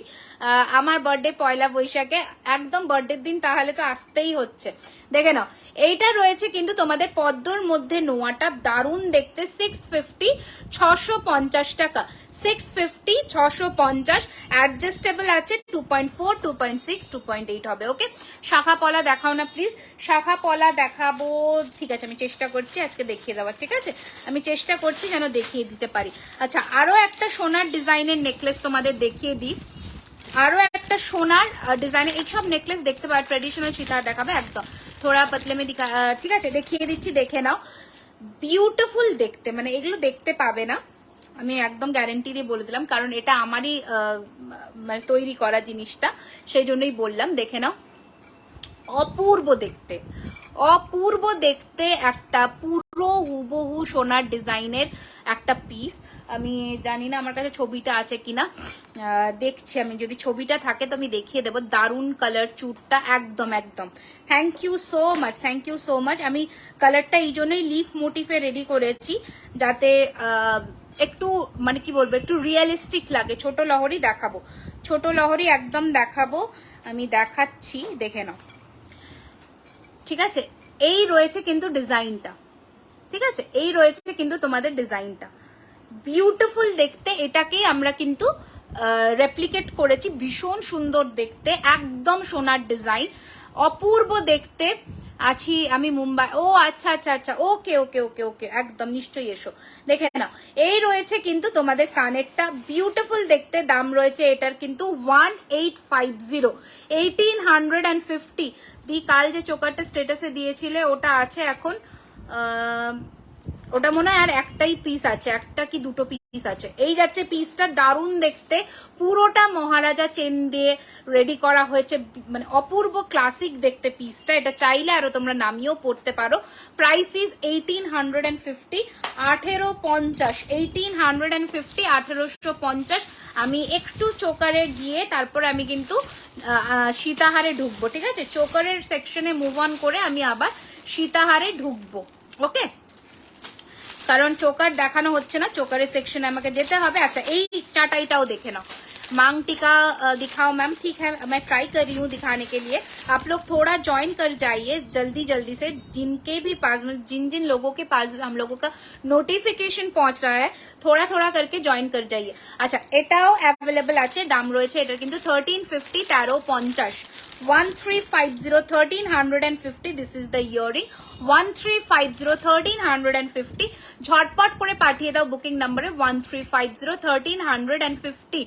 Speaker 1: আমার বার্থডে পয়লা বৈশাখে, একদম বার্থডের দিন, তাহলে তো আসতেই হচ্ছে। দেখে নাও, এইটা রয়েছে কিন্তু তোমাদের পদ্মর মধ্যে নোয়াটা, দারুণ দেখতে। 650, 650 টাকা। 650, 650। অ্যাডজাস্টেবল আছে। 2.4, 2.6, 2.8 হবে। ওকে, শাখা পলা দেখাও না প্লিজ, শাখা পলা দেখাবো। ঠিক আছে, আমি চেষ্টা করছি আজকে দেখিয়ে দেওয়ার। ঠিক আছে, আমি চেষ্টা করছি যেন দেখিয়ে দিতে পারি। আচ্ছা, আরো একটা সোনার ডিজাইনের নেকলেস তোমাদের দেখিয়ে দিই। আরো একটা সোনার ডিজাইনের এইসব নেকলেস দেখতে পাবে। ট্রেডিশনাল সীতার দেখাবে একদম, থোড়া পাতলে মে দিখা। ঠিক আছে, দেখিয়ে দিচ্ছি, দেখে নাও। বিউটিফুল দেখতে, মানে এগুলো দেখতে পাবে না, আমি একদম গ্যারেন্টি দিয়ে বলে দিলাম, কারণ এটা আমারই মানে তৈরি করা জিনিসটা, সেই জন্যই বললাম। দেখে নাও, অপূর্ব দেখতে, অপূর্ব দেখতে একটা পুরো হুবহু সোনার ডিজাইনের একটা পিস। আমি জানি না আমার কাছে ছবিটা আছে কিনা, দেখছি আমি, যদি ছবিটা থাকে তো আমি দেখিয়ে দেবো। দারুণ কালার চুটটা, একদম একদম। Thank you so much, thank you so much. আমি কালারটা এই জন্যই লিফ মোটিফে রেডি করেছি, যাতে একটু মানে কি বলবো, একটু রিয়েলিস্টিক লাগে। ছোট লহরি দেখাবো, ছোট লহরি একদম দেখাবো, আমি দেখাচ্ছি, দেখে নাও। ঠিক আছে, এই রয়েছে কিন্তু ডিজাইনটা। ঠিক আছে, এই রয়েছে কিন্তু তোমাদের ডিজাইনটা, বিউটিফুল দেখতে। এটাকেই আমরা কিন্তু রেপ্লিকেট করেছি, ভীষণ সুন্দর দেখতে, একদম সোনার ডিজাইন, অপূর্ব দেখতে। আছি আমি মুম্বাই। ও আচ্ছা আচ্ছা আচ্ছা, ওকে ওকে ওকে ওকে, একদম নিশ্চয়ই এসো, দেখে নাও। এই রয়েছে কিন্তু তোমাদের কানেরটা, বিউটিফুল দেখতে। দাম রয়েছে এটার কিন্তু 1850, 1850। দি কাল যে চোকারটা স্টেটাসে দিয়েছিলে ওটা আছে এখন, ওটা মনে হয় আর একটাই পিস আছে, একটা কি দুটো পিস আছে। এই যাচ্ছে পিসটা, দারুণ দেখতে, পুরোটা মহারাজা চেন দিয়ে রেডি করা হয়েছে, মানে অপূর্ব ক্লাসিক দেখতে পিসটা। এটা চাইলে আরো তোমরা নামিয়েও পড়তে পারো। Price is 1850, 1850, 1850, 1850। আমি একটু চোকারে গিয়ে তারপর আমি কিন্তু সীতাহারে ঢুকবো। ঠিক আছে, চোকারের সেকশনে মুভ অন করে আমি আবার সীতাহারে ঢুকবো। ওকে, কারণ চোকার দেখানো হচ্ছে না, চোকারের সেকশনে আমাকে যেতে হবে। আচ্ছা, এই চাটাইটাও দেখে নাও। मांग टिका दिखाओ मैम। ठीक है, मैं ट्राई कर रही हूँ दिखाने के लिए। आप लोग थोड़ा ज्वाइन कर जाइए जल्दी जल्दी से, जिनके भी पास, जिन जिन लोगों के पास हम लोगों का नोटिफिकेशन पहुंच रहा है, थोड़ा थोड़ा करके ज्वाइन कर जाइए। अच्छा, এটাও অ্যাভেলেবল আছে। দাম রয়েছে এটার কিন্তু 1350, 1350, 1350, 1350। This is the earring, 1350, 1350। ঝটপট করে পাঠিয়ে দাও বুকিং নাম্বারে 1350, 1350।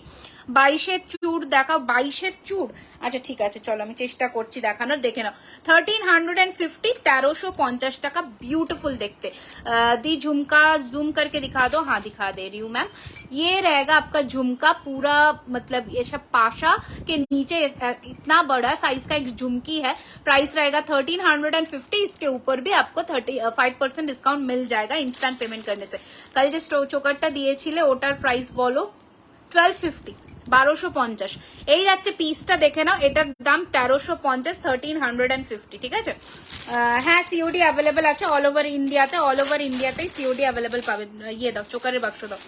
Speaker 1: 22-এর চুড় দেখাও, 22-এর চুড়। আচ্ছা ঠিক আছে, চলো আমি চেষ্টা করছি দেখানোর। দেখে নাও, 1350, 1350 টাকা। ब्यूटीफुल देखते। दी झुमका जूम करके दिखा दो। हाँ दिखा दे रही हूँ मैम। ये रहेगा आपका झुमका पूरा, मतलब ये सब पाशा के नीचे इतना बड़ा साइज का एक झुमकी है। प्राइस रहेगा 1350। इसके ऊपर भी आपको 35% डिस्काउंट मिल जाएगा इंस्टेंट पेमेंट करने से। कल जो चोकरটা দিয়েছিলে ওটার প্রাইস বলো? 1250, 1250। এই যাচ্ছে পিসটা, দেখে নাও। এটার দাম 1350, 1350। ঠিক আছে, হ্যাঁ সিওডি অ্যাভেলেবেল আছে অল ওভার ইন্ডিয়াতে, অল ওভার ইন্ডিয়াতেই সিওডি অ্যাভেলেবেল পাবে। ইয়ে দাও, চোকারের বাক্স দাও।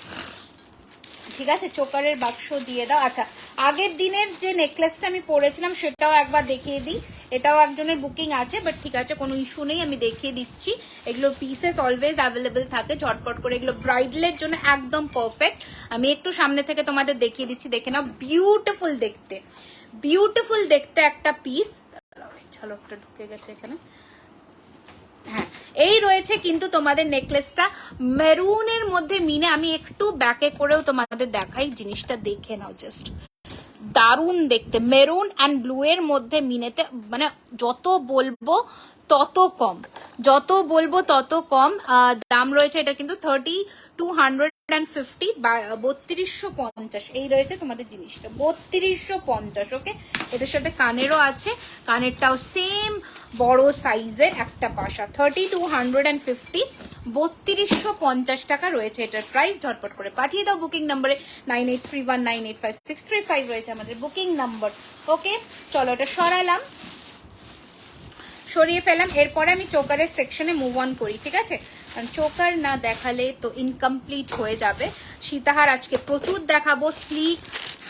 Speaker 1: ঠিক আছে, চোকারের বাক্স দিয়ে দাও। আচ্ছা, আগের দিনের যে নেকলেসটা আমি পরেছিলাম সেটাও একবার দেখিয়ে দিই। এটাও একজনের বুকিং আছে, বাট ঠিক আছে, কোনো ইস্যু নেই, আমি দেখিয়ে দিচ্ছি। এগুলো পিসেস অলওয়েজ অ্যাভেলেবেল থাকে, ঝটপট করে। এগুলো ব্রাইডালের জন্য একদম পারফেক্ট। আমি একটু সামনে থেকে তোমাদের দেখিয়ে দিচ্ছি, দেখে নাও। বিউটিফুল দেখতে, বিউটিফুল দেখতে একটা পিস। ঝালকটা ঢুকে গেছে এখানে। হ্যাঁ, এই রয়েছে কিন্তু তোমাদের নেকলেসটা মেরুনের মধ্যে মিনে। আমি একটু ব্যাকে করেও তোমাদের দেখাই, জিনিসটা দেখে নাও জাস্ট। দারুণ দেখতে, মেরুন অ্যান্ড ব্লু এর মধ্যে মিনেতে, মানে যত বলবো তত কম, যত বলবো তত কম। দাম রয়েছে এটা কিন্তু 3250, 3250 এই রয়েছে তোমাদের জিনিসটা, 3250। ওকে, এটার সাথে কানেরও আছে, কানেরটাও সেম বড় সাইজের একটা পাশা। 3250, 3250 টাকা রয়েছে এটার প্রাইস। ঝটপট করে পাঠিয়ে দাও বুকিং নাম্বারে। 9831985635 রয়েছে আমাদের বুকিং নাম্বার। ওকে, চলো এটা সরালাম, সরিয়ে ফেলাম। এরপরে আমি চোকারের সেকশনে মুভ অন করি, ঠিক আছে? কারণ চোকার না দেখালে তো ইনকমপ্লিট হয়ে যাবে। সীতাহার আজকে প্রচুর দেখাবো, স্লিক,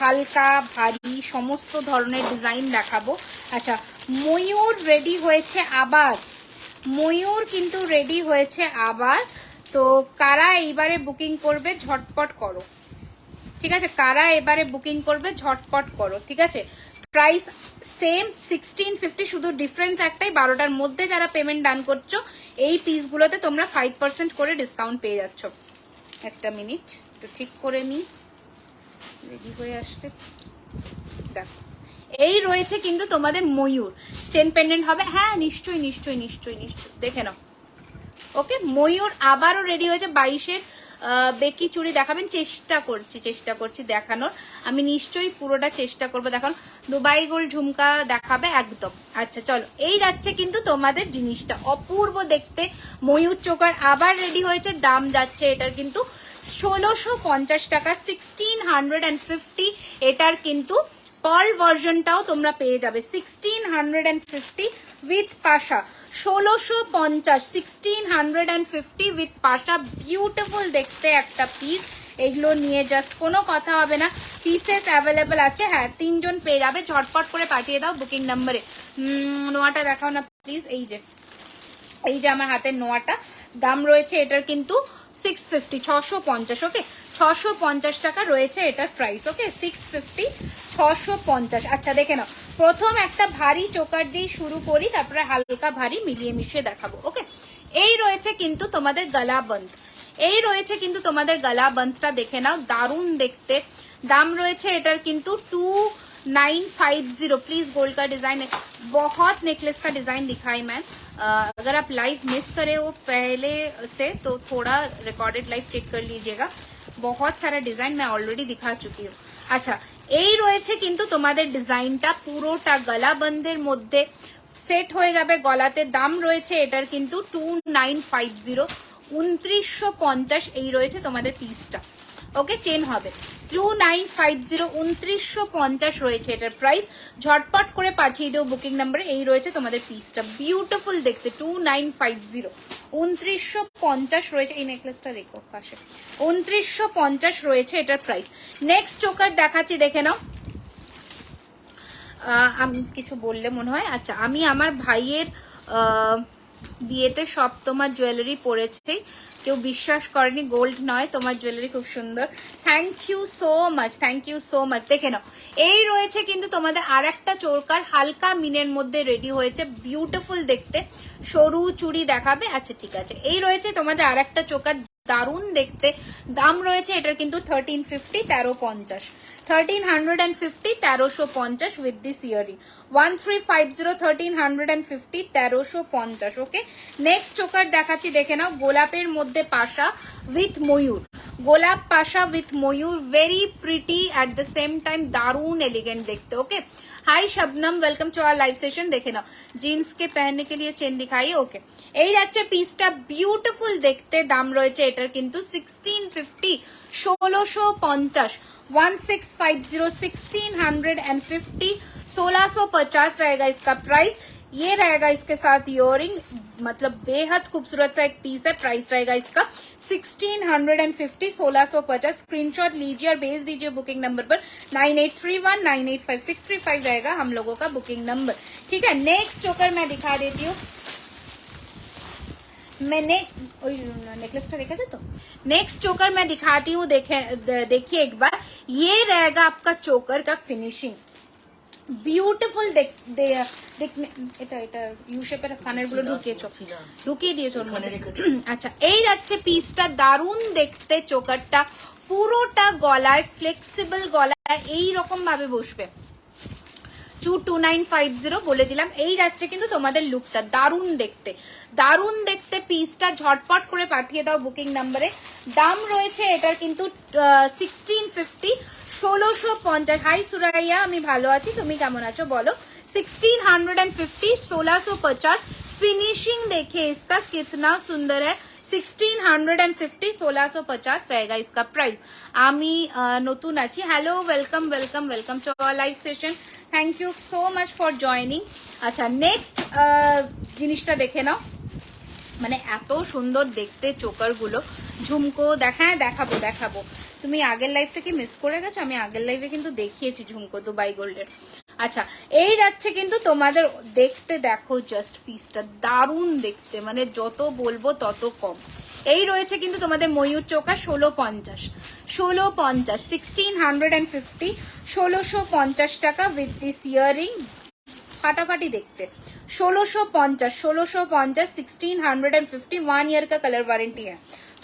Speaker 1: হালকা, ভারী সমস্ত ধরনের ডিজাইন দেখাবো। আচ্ছা, ময়ূর রেডি হয়েছে আবার, ময়ূর কিন্তু রেডি হয়েছে আবার। তো কারা এইবারে বুকিং করবে ঝটপট করো, ঠিক আছে? কারা এবারে বুকিং করবে ঝটপট করো, ঠিক আছে? প্রাইস সেম 1650, শুধু ডিফারেন্স একটাই, 12টার মধ্যে যারা পেমেন্ট ডান করছো এই পিসগুলোতে তোমরা 5% করে ডিসকাউন্ট পেয়ে যাচ্ছ। একটা মিনিট তো ঠিক করে নি, রেডি হয়ে আসতে। দেখো, এই রয়েছে কিন্তু তোমাদের ময়ূর, চেন পেন্ডেন্ট হবে। হ্যাঁ নিশ্চয়ই নিশ্চয়ই নিশ্চয়ই নিশ্চয়ই, দেখে নাও। ওকে, ময়ূর আবারও রেডি হয়েছে। 22-এর বেকি চুড়ি দেখাবেন, চেষ্টা করছি দেখানোর। আমি নিশ্চয়ই পুরোটা চেষ্টা করবো দেখানোর। দুবাই গোল্ড ঝুমকা দেখাবে একদম। আচ্ছা চলো, এই যাচ্ছে কিন্তু তোমাদের জিনিসটা, অপূর্ব দেখতে ময়ূর চোকার আবার রেডি হয়েছে। দাম যাচ্ছে এটার কিন্তু 1650 টাকা, 1650। এটার কিন্তু পার্ল ভার্সনটাও তোমরা পেয়ে যাবে 1650 with Pasha. 1650, 1650 with Pasha. Beautiful দেখতে একটা পিস, এগুলো নিয়ে জাস্ট কোনো কথা হবে না। পিসেস অ্যাভেলেবেল আছে, হ্যাঁ 3 জন পেয়ে যাবে। ঝটপট করে পাঠিয়ে দাও বুকিং নাম্বারে। নোয়াটা দেখাও না প্লিজ। এই যে আমার হাতের নোয়াটা, দাম রয়েছে এটার কিন্তু 650, 650। ওকে, 650 টাকা রয়েছে এটার প্রাইস। ওকে, 650, 650। আচ্ছা দেখে নাও, প্রথম একটা ভারী চোকার দিয়ে শুরু করি, তারপরে হালকা ভারী মিলিয়ে মিশিয়ে দেখাবো। ওকে, এই রয়েছে কিন্তু তোমাদের গলাবন্ধ, এই রয়েছে কিন্তু তোমাদের গলাবন্ধটা দেখে নাও, দারুণ দেখতে। দাম রয়েছে এটার কিন্তু 2950। प्लीज गोल्ड का डिजाइन है, बहुत नेकलेस का डिजाइन दिखाई मैं। अगर आप लाइव मिस करे वो पहले से तो थोड़ा रिकॉर्डेड लाइव चेक कर लीजिएगा। बहुत सारा डिजाइन मैं ऑलरेडी दिखा चुकी हूँ। আচ্ছা, এই রয়েছে কিন্তু তোমাদের ডিজাইনটা পুরোটা গলাবন্ধের মধ্যে সেট হয়ে যাবে গলাতে। দাম রয়েছে এটার কিন্তু 2950, 2950। এই রয়েছে তোমাদের পিসটা। ওকে, চেন হবে 2950, 2950 রয়েছে এটার প্রাইস। ঝটপট করে পাঠিয়ে দেও বুকিং নাম্বারে। এই রয়েছে তোমাদের পিসটা, বিউটিফুল দেখতে 2950, 2950 রয়েছে। এই নেকলেসটা রেখো পাশে, 2950 রয়েছে এটার প্রাইস। নেক্সট চোকার দেখাচ্ছি, দেখে নাও। আমি কিছু বললে মনে হয়। আচ্ছা, আমি আমার ভাইয়ের বিয়েতে সব তোমার জুয়েলারি পরেছে, কেউ বিশ্বাস করেনি, গোল্ড নয়, তোমার জুয়েলারি খুব সুন্দর। Thank you so much, thank you so much. দেখে নাও, এই রয়েছে কিন্তু তোমাদের আর একটা চোরকার, হালকা মিনের মধ্যে রেডি হয়েছে, বিউটিফুল দেখতে। সরু চুড়ি দেখাবে। আচ্ছা ঠিক আছে, এই রয়েছে তোমাদের আর একটা চোকার, দারুণ দেখতে। দাম রয়েছে এটার কিন্তু 1350, 1350, 1350, 1350 with this earring. 1350, 1350, 1350। Okay, next choker দেখাচ্ছি, দেখে নাও। গোলাপের মধ্যে পাশা উইথ ময়ূর, গোলাপ পাশা উইথ ময়ূর, very pretty at the same time, दारुण एलिगेंट देखते। Okay, hi Shabnam, welcome to our live session. देखे ना, जीन्स के पहनने के लिए चेन दिखाई। ओके, এই যাচ্ছে পিসটা, বিউটিফুল দেখতে। দাম রয়েছে এটার কিন্তু 1650, 1650, 1650, 1650, 1650 रहेगा इसका प्राइस। ये रहेगा इसके साथ इयरिंग, मतलब बेहद खूबसूरत सा एक पीस है। प्राइस रहेगा इसका 1650, 1650। स्क्रीनशॉट लीजिए और भेज दीजिए बुकिंग नंबर पर 9831985635 रहेगा हम लोगों का बुकिंग नंबर, ठीक है। नेक्स्ट चोकर मैं दिखा देती हूँ। मैंने नेकलेसটা देखा था, तो नेक्स्ट चोकर मैं दिखाती हूँ। देखिए एक बार, ये रहेगा आपका चोकर का फिनिशिंग। বিউটিফুল দেখনে এটা এটা ইউ শেপের কানের গুলো ঢুকিয়ে দিয়েছো ওর মধ্যে। আচ্ছা, এই যাচ্ছে পিসটা, দারুন দেখতে চোকারটা, পুরোটা গলায় ফ্লেক্সিবল, গলায় এই রকম ভাবে বসবে। 2950 বলে দিলাম। এই যাচ্ছে কিন্তু তোমাদের লুকটা, দারুন দেখতে, দারুন দেখতে পিসটা। ঝটপট করে পাঠিয়ে দাও বুকিং নাম্বারে। দাম রয়েছে এটার কিন্তু 1650, 1650। হাই সুরাইয়া, আমি ভালো আছি, তুমি কেমন আছো বলো। 1650, 1650। फिनिशिंग देखिए इसका कितना सुंदर है। 1650, 1650 रहेगा इसका प्राइस। आमी नतून आছি। Hello, welcome welcome welcome to our live session. Thank you so much for joining. अच्छा, नेक्स्ट জিনিসটা দেখে নাও, মানে এত সুন্দর দেখতে চোকার গুলো। ঝুমকো দেখাবো দেখাবো। তুমি আগের লাইভটা কি মিস করে গেছো? আমি আগের লাইভে কিন্তু দেখিয়েছি ঝুমকো দুবাই গোল্ডের। আচ্ছা, এই যাচ্ছে কিন্তু তোমাদের দেখতে, দেখো জাস্ট পিসটা দারুণ দেখতে, মানে যত বলবো তত কম। এই রয়েছে কিন্তু তোমাদের ময়ূর চোকা 1650, 1650, 1650, 1650 টাকা উইথ দিস ইয়ারিং, ফাটাফাটি देखते। 1650, 1650, 1650, 1 ईयर का कलर वारंटी है।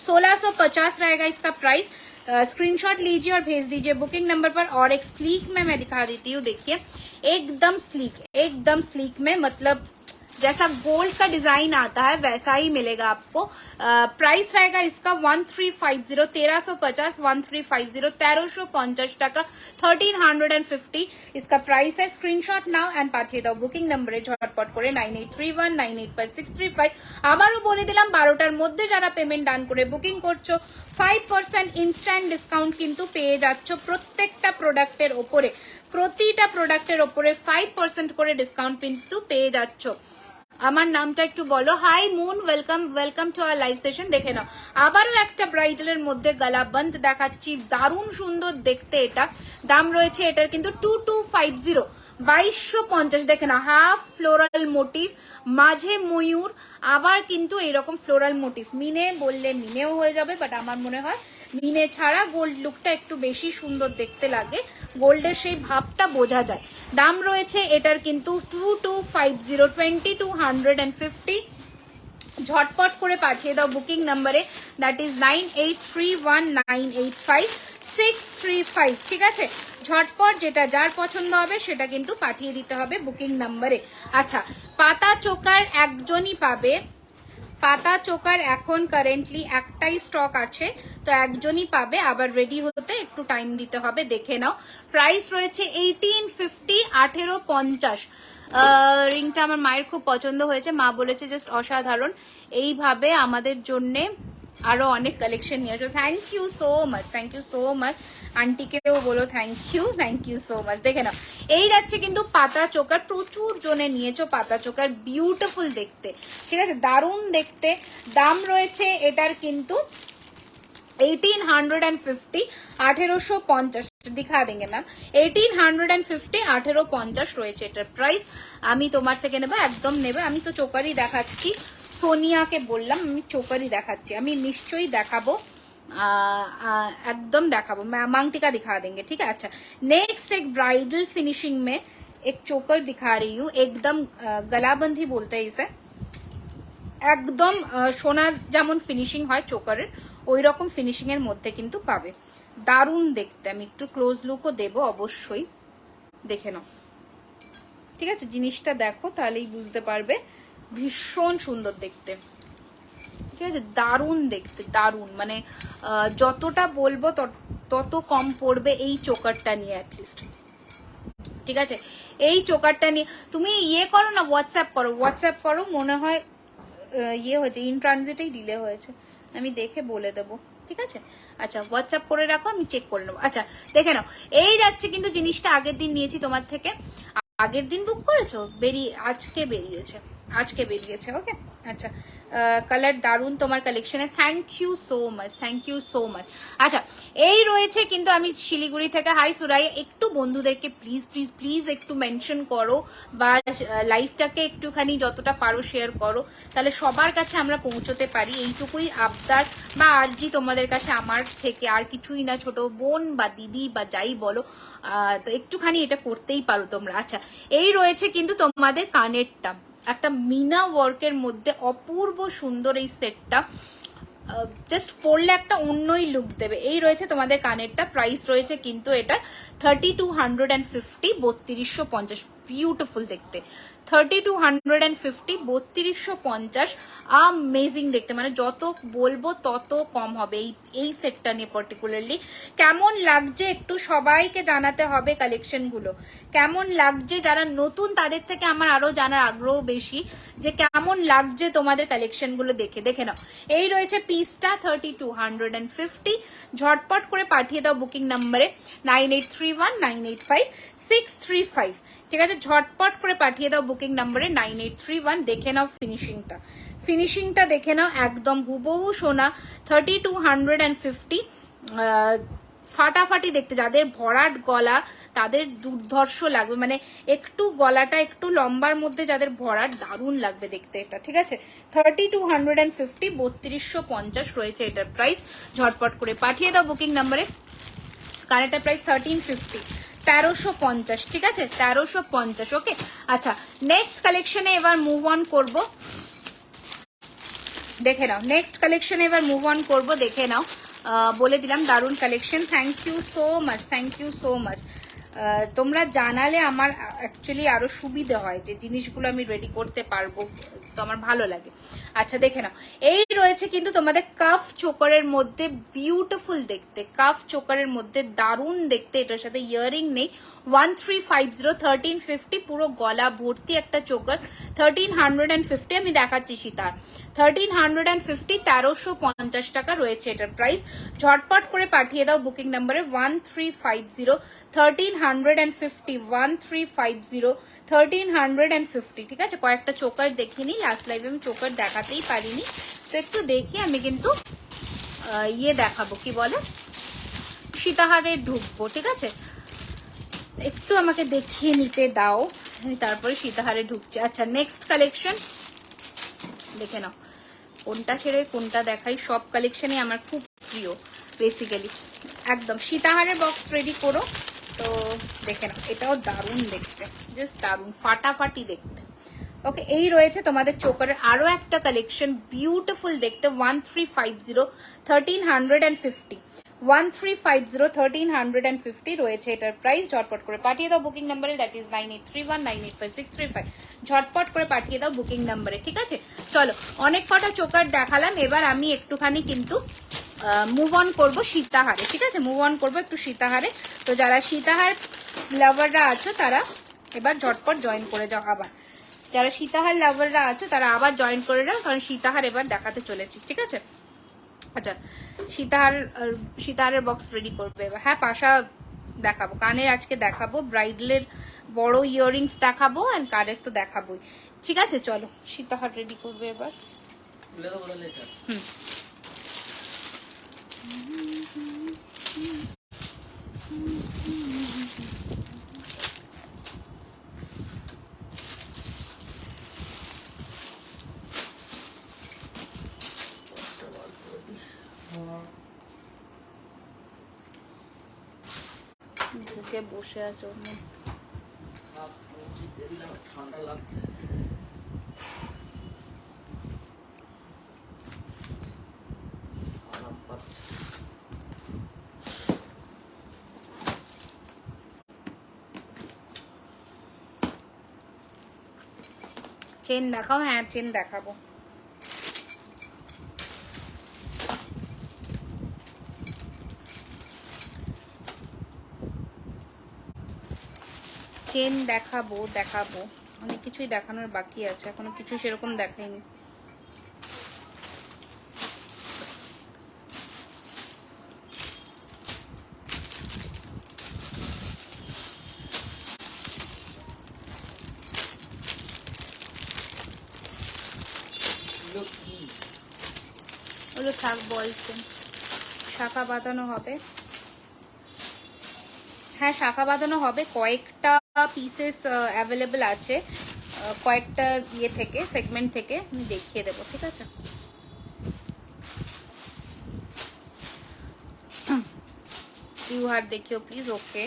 Speaker 1: 1650 रहेगा इसका प्राइस। स्क्रीनशॉट लीजिए और भेज दीजिए बुकिंग नंबर पर। और एक स्लीक में मैं दिखा देती हूँ, देखिए एकदम स्लीक, एकदम स्लीक में, मतलब जैसा गोल्ड का डिजाइन आता है वैसा ही मिलेगा आपको। प्राइस रहेगा इसका 1350, 1350, 1350, 1350 টাকা, 1350 इसका प्राइस है। स्क्रीनशॉट नाउ एंड পাঠিয়ে দাও বুকিং নম্বরে ঝটপট করে 9831 985635। আবারও বলে দিলাম 12টার মধ্যে যারা পেমেন্ট ডান করে বুকিং করছো 5% ইনস্ট্যান্ট ডিসকাউন্ট কিন্তু পেয়ে যাচ্ছ প্রত্যেকটা প্রোডাক্টের ওপরে, প্রতিটা প্রোডাক্টের ওপরে 5% করে ডিসকাউন্ট কিন্তু পেয়ে যাচ্ছ। আমার নামটা একটু বলো। Hi Moon, welcome welcome to our live session. দেখে নাও, আবারও একটা ব্রাইডালের মধ্যে গলাবন্ধ দেখাচ্ছি, দারুণ সুন্দর দেখতে এটা। দাম রয়েছে এটার কিন্তু 2250, 2250। দেখে না, হাফ ফ্লোরাল মোটিভ, মাঝে ময়ূর, আবার কিন্তু এরকম ফ্লোরাল মোটিভ। মিনে বললে মিনেও হয়ে যাবে, বাট আমার মনে হয় মিনে ছাড়া গোল্ড লুকটা একটু বেশি সুন্দর দেখতে লাগে, গোল্ডের সেই ভাবটা বোঝা যায়। দাম রয়েছে এটার কিন্তু 2250, 2250। ঝটপট করে পাঠিয়ে দাও বুকিং নাম্বারে, দ্যাট ইজ 9831985635। ঠিক আছে, ঝটপট যেটা যার পছন্দ হবে সেটা কিন্তু পাঠিয়ে দিতে হবে বুকিং নাম্বারে। আচ্ছা, পাতা চোকার একজনই পাবে, পাতা চোকার এখন কারেন্টলি একটাই স্টক আছে, তো একজনই পাবে, আবার রেডি হতে একটু টাইম দিতে হবে। দেখে নাও, প্রাইস রয়েছে 1850, 1850। রিংটা আমার মায়ের খুব পছন্দ হয়েছে, মা বলেছে জাস্ট অসাধারণ, এইভাবে আমাদের জন্যে আরো অনেক কালেকশন নিয়ে আসো। Thank you so much, thank you so much. আন্টিকেও বলো থ্যাংক ইউ সো মাচ। দেখে নাও, এই যাচ্ছে কিন্তু পাতা চোকার, প্রচুর জনে নিয়েছো পাতা চোকার, বিউটিফুল দেখতে, ঠিক আছে, দারুণ দেখতে। দাম রয়েছে এটার কিন্তু 1850, 1850 दिखा देंगे मैम। 1850, 1850 রয়েছে এটার প্রাইস। আমি তোমার থেকে নেবো, একদম নেবে। আমি তো চোকারই দেখাচ্ছি, সোনিয়াকে বললাম আমি চোকারই দেখাচ্ছি, আমি নিশ্চয়ই দেখাবো, एकदम देखाबो। मांग टीका दिखा देंगे, ठीक है। अच्छा, नेक्स्ट एक ब्राइडल फिनिशिंग में एक चोकर दिखा रही हूँ, एकदम गलाबंधी बोलते हैं इसे, একদম সোনার যেমন ফিনিশিং হয় চোকারের ওই রকম ফিনিশিং এর মধ্যে কিন্তু পাবে, দারুণ দেখতে। আমি একটু ক্লোজ লুকও দেব অবশ্যই, দেখে নাও, ঠিক আছে। জিনিসটা দেখো তাহলেই বুঝতে পারবে, ভীষণ সুন্দর দেখতে, ঠিক আছে, দারুণ দেখতে, দারুণ, মানে যতটা বলবো তত কম পড়বে এই চোকারটা নিয়ে অ্যাটলিস্ট, ঠিক আছে। এই চোকারটা নিয়ে তুমি ইয়ে করো না, হোয়াটসঅ্যাপ করো, মনে হয় ইয়ে হয়েছে, ইন ট্রানজিটেই ডিলে হয়েছে, আমি দেখে বলে দেবো, ঠিক আছে। আচ্ছা, হোয়াটসঅ্যাপ করে রাখো, আমি চেক করে নেবো। আচ্ছা, দেখে নাও, এই যাচ্ছে কিন্তু জিনিসটা আগের দিন নিয়েছি তোমার থেকে, আগের দিন বুক করেছো, আজকে বেরিয়েছে, ওকে। আচ্ছা কালার দারুন তোমার কালেকশনে, thank you so much, thank you so much. আচ্ছা এই রয়েছে কিন্তু, আমি শিলিগুড়ি থেকে, হাই সুরাই, একটু বন্ধুদেরকে প্লিজ প্লিজ প্লিজ একটু মেনশন করো বা লাইভটাকে একটুখানি যতটা পারো শেয়ার করো, তাহলে সবার কাছে আমরা পৌঁছতে পারি, এইটুকুই আবদার বা আরজি তোমাদের কাছে আমার থেকে, আর কিছুই না। ছোট বোন বা দিদি বা যাই বলো, তো একটুখানি এটা করতেই পারো তোমরা। আচ্ছা এই রয়েছে কিন্তু তোমাদের কানেরটা, একটা মিনা ওয়ার্কের মধ্যে অপূর্ব সুন্দর এই সেটটা, জাস্ট পরলে একটা অন্যই লুক দেবে। এই রয়েছে তোমাদের কানেরটা, প্রাইস রয়েছে কিন্তু এটা 3250, 3250, বিউটিফুল দেখতে, 3250, 3250, আমেজিং দেখতে, মানে যত বলবো তত কম হবে এই সেটটা নিয়ে পার্টিকুলারলি। কেমন লাগছে একটু সবাইকে জানাতে হবে কালেকশনগুলো, কেমন লাগছে, যারা নতুন তাদের থেকে আমার আরো জানার আগ্রহ বেশি যে কেমন লাগছে তোমাদের কালেকশনগুলো দেখে নাও। এই রয়েছে পিসটা 3250, ঝটপট করে পাঠিয়ে দাও বুকিং নাম্বারে 9831985635, ঠিক আছে, ঝটপট করে পাঠিয়ে দাও বুকিং নাম্বারে 9831। দেখে নাও ফিনিশিংটা দেখে নাও, একদম হুবহু সোনা, 3250, ফাটাফাটি দেখতে, যাদের ভরাট গলা তাদের দুর্ধর্ষ লাগবে, মানে একটু গলাটা একটু লম্বার মধ্যে যাদের ভরাট, দারুণ লাগবে দেখতে এটা, ঠিক আছে। 3250, 3250 রয়েছে এটার প্রাইস, ঝটপট করে পাঠিয়ে দাও বুকিং নাম্বারে। কানেরটার প্রাইস 1350, 1350, ঠিক আছে, 1350। ওকে আচ্ছা নেক্সট কালেকশনে এবার মুভ অন করবো, দেখে নাও নেক্সট কালেকশনে এবার মুভ অন করবো, দেখে নাও। বলে দিলাম দারুণ collection, thank you so much, thank you so much. তোমরা জানালে আমার অ্যাকচুয়ালি আরো সুবিধা হয়, যে জিনিসগুলো আমি রেডি করতে পারবো, তো আমার ভালো লাগে। আচ্ছা দেখে নাও, এই রয়েছে কিন্তু তোমাদের কাফ চোকারের মধ্যে, বিউটিফুল দেখতে, কাফ চোকারের মধ্যে দারুণ দেখতে, এটার সাথে ইয়ারিং নেই, 1350, 1350, পুরো গলা ভর্তি একটা চোকার, 1350 আমি দেখাচ্ছি সীতা, 1350, 1350 টাকা রয়েছে এটার প্রাইস, ঝটপট করে পাঠিয়ে দাও বুকিং নাম্বারে 1350, 1350, 1350, 1350, ঠিক আছে। কয়েকটা চোকার দেখে নিই, লাস্ট লাইভে আমি চোকার দেখাতেই পারিনি, তো একটু দেখি, আমি কিন্তু ইয়ে দেখাবো, কি বলে, সীতাহারে ঢুকবো, ঠিক আছে, একটু আমাকে দেখিয়ে নিতে দাও, তারপরে সীতাহারে ঢুকছে। আচ্ছা নেক্সট কালেকশন দেখে নাও, কোনটা ছেড়ে কোনটা দেখাই, সব কালেকশনই আমার খুব প্রিয় বেসিক্যালি। একদম সীতাহারের বক্স রেডি করো, তো দেখে নাও, এটাও দারুণ দেখতে, জাস্ট দারুণ ফাটাফাটি দেখতে। ওকে এই রয়েছে তোমাদের চোকারের আরো একটা কালেকশন, বিউটিফুল দেখতে, 1350, 1350, 1350, 1350 রয়েছে এটার প্রাইস, ঝটপট করে পাঠিয়ে দাও বুকিং নাম্বারে, দ্যাট ইজ 9831985635, ঝটপট করে পাঠিয়ে দাও বুকিং নাম্বারে, ঠিক আছে। চলো অনেক কটা চোকার দেখালাম, এবার আমি একটুখানি কিন্তু মুভ অন করবো সীতাহারে, ঠিক আছে, মুভ অন করবো একটু সীতাহারে। তো যারা সীতাহার লাভাররা আছো তারা এবার ঝটপট জয়েন করে যাও, আবার যারা সীতাহার লাভাররা আছো তারা আবার জয়েন করে যাও, কারণ সীতাহার এবার দেখাতে চলেছি, ঠিক আছে। আচ্ছা সীতাহারের বক্স রেডি করবে এবার, হ্যাঁ পাশা দেখাবো, কানের আজকে দেখাবো, ব্রাইডালের বড় ইয়াররিংস দেখাবো, আর কানের তো দেখাবোই, ঠিক আছে। চলো সীতাহার রেডি করবে এবার, ঢুকে বসে আছে ওর মধ্যে,
Speaker 2: ঠান্ডা লাগছে, আরাম পাচ্ছে।
Speaker 1: চেন দেখাও, হ্যাঁ চেন দেখাবো, চেন দেখাবো, অনেক কিছুই দেখানোর বাকি আছে, এখনো কিছু সেরকম দেখাইনি। ওগুলো থাক বলছেন, শাখা বাঁধানো হবে। হ্যাঁ শাখা বাঁধানো হবে, কয়েকটা পিসেস অ্যাভেলেবেল আছে, কয়েকটা ইয়ে থেকে, সেগমেন্ট থেকে আমি দেখিয়ে দেবো, ঠিক আছে। ইউ হার দেখিও প্লিজ, ওকে।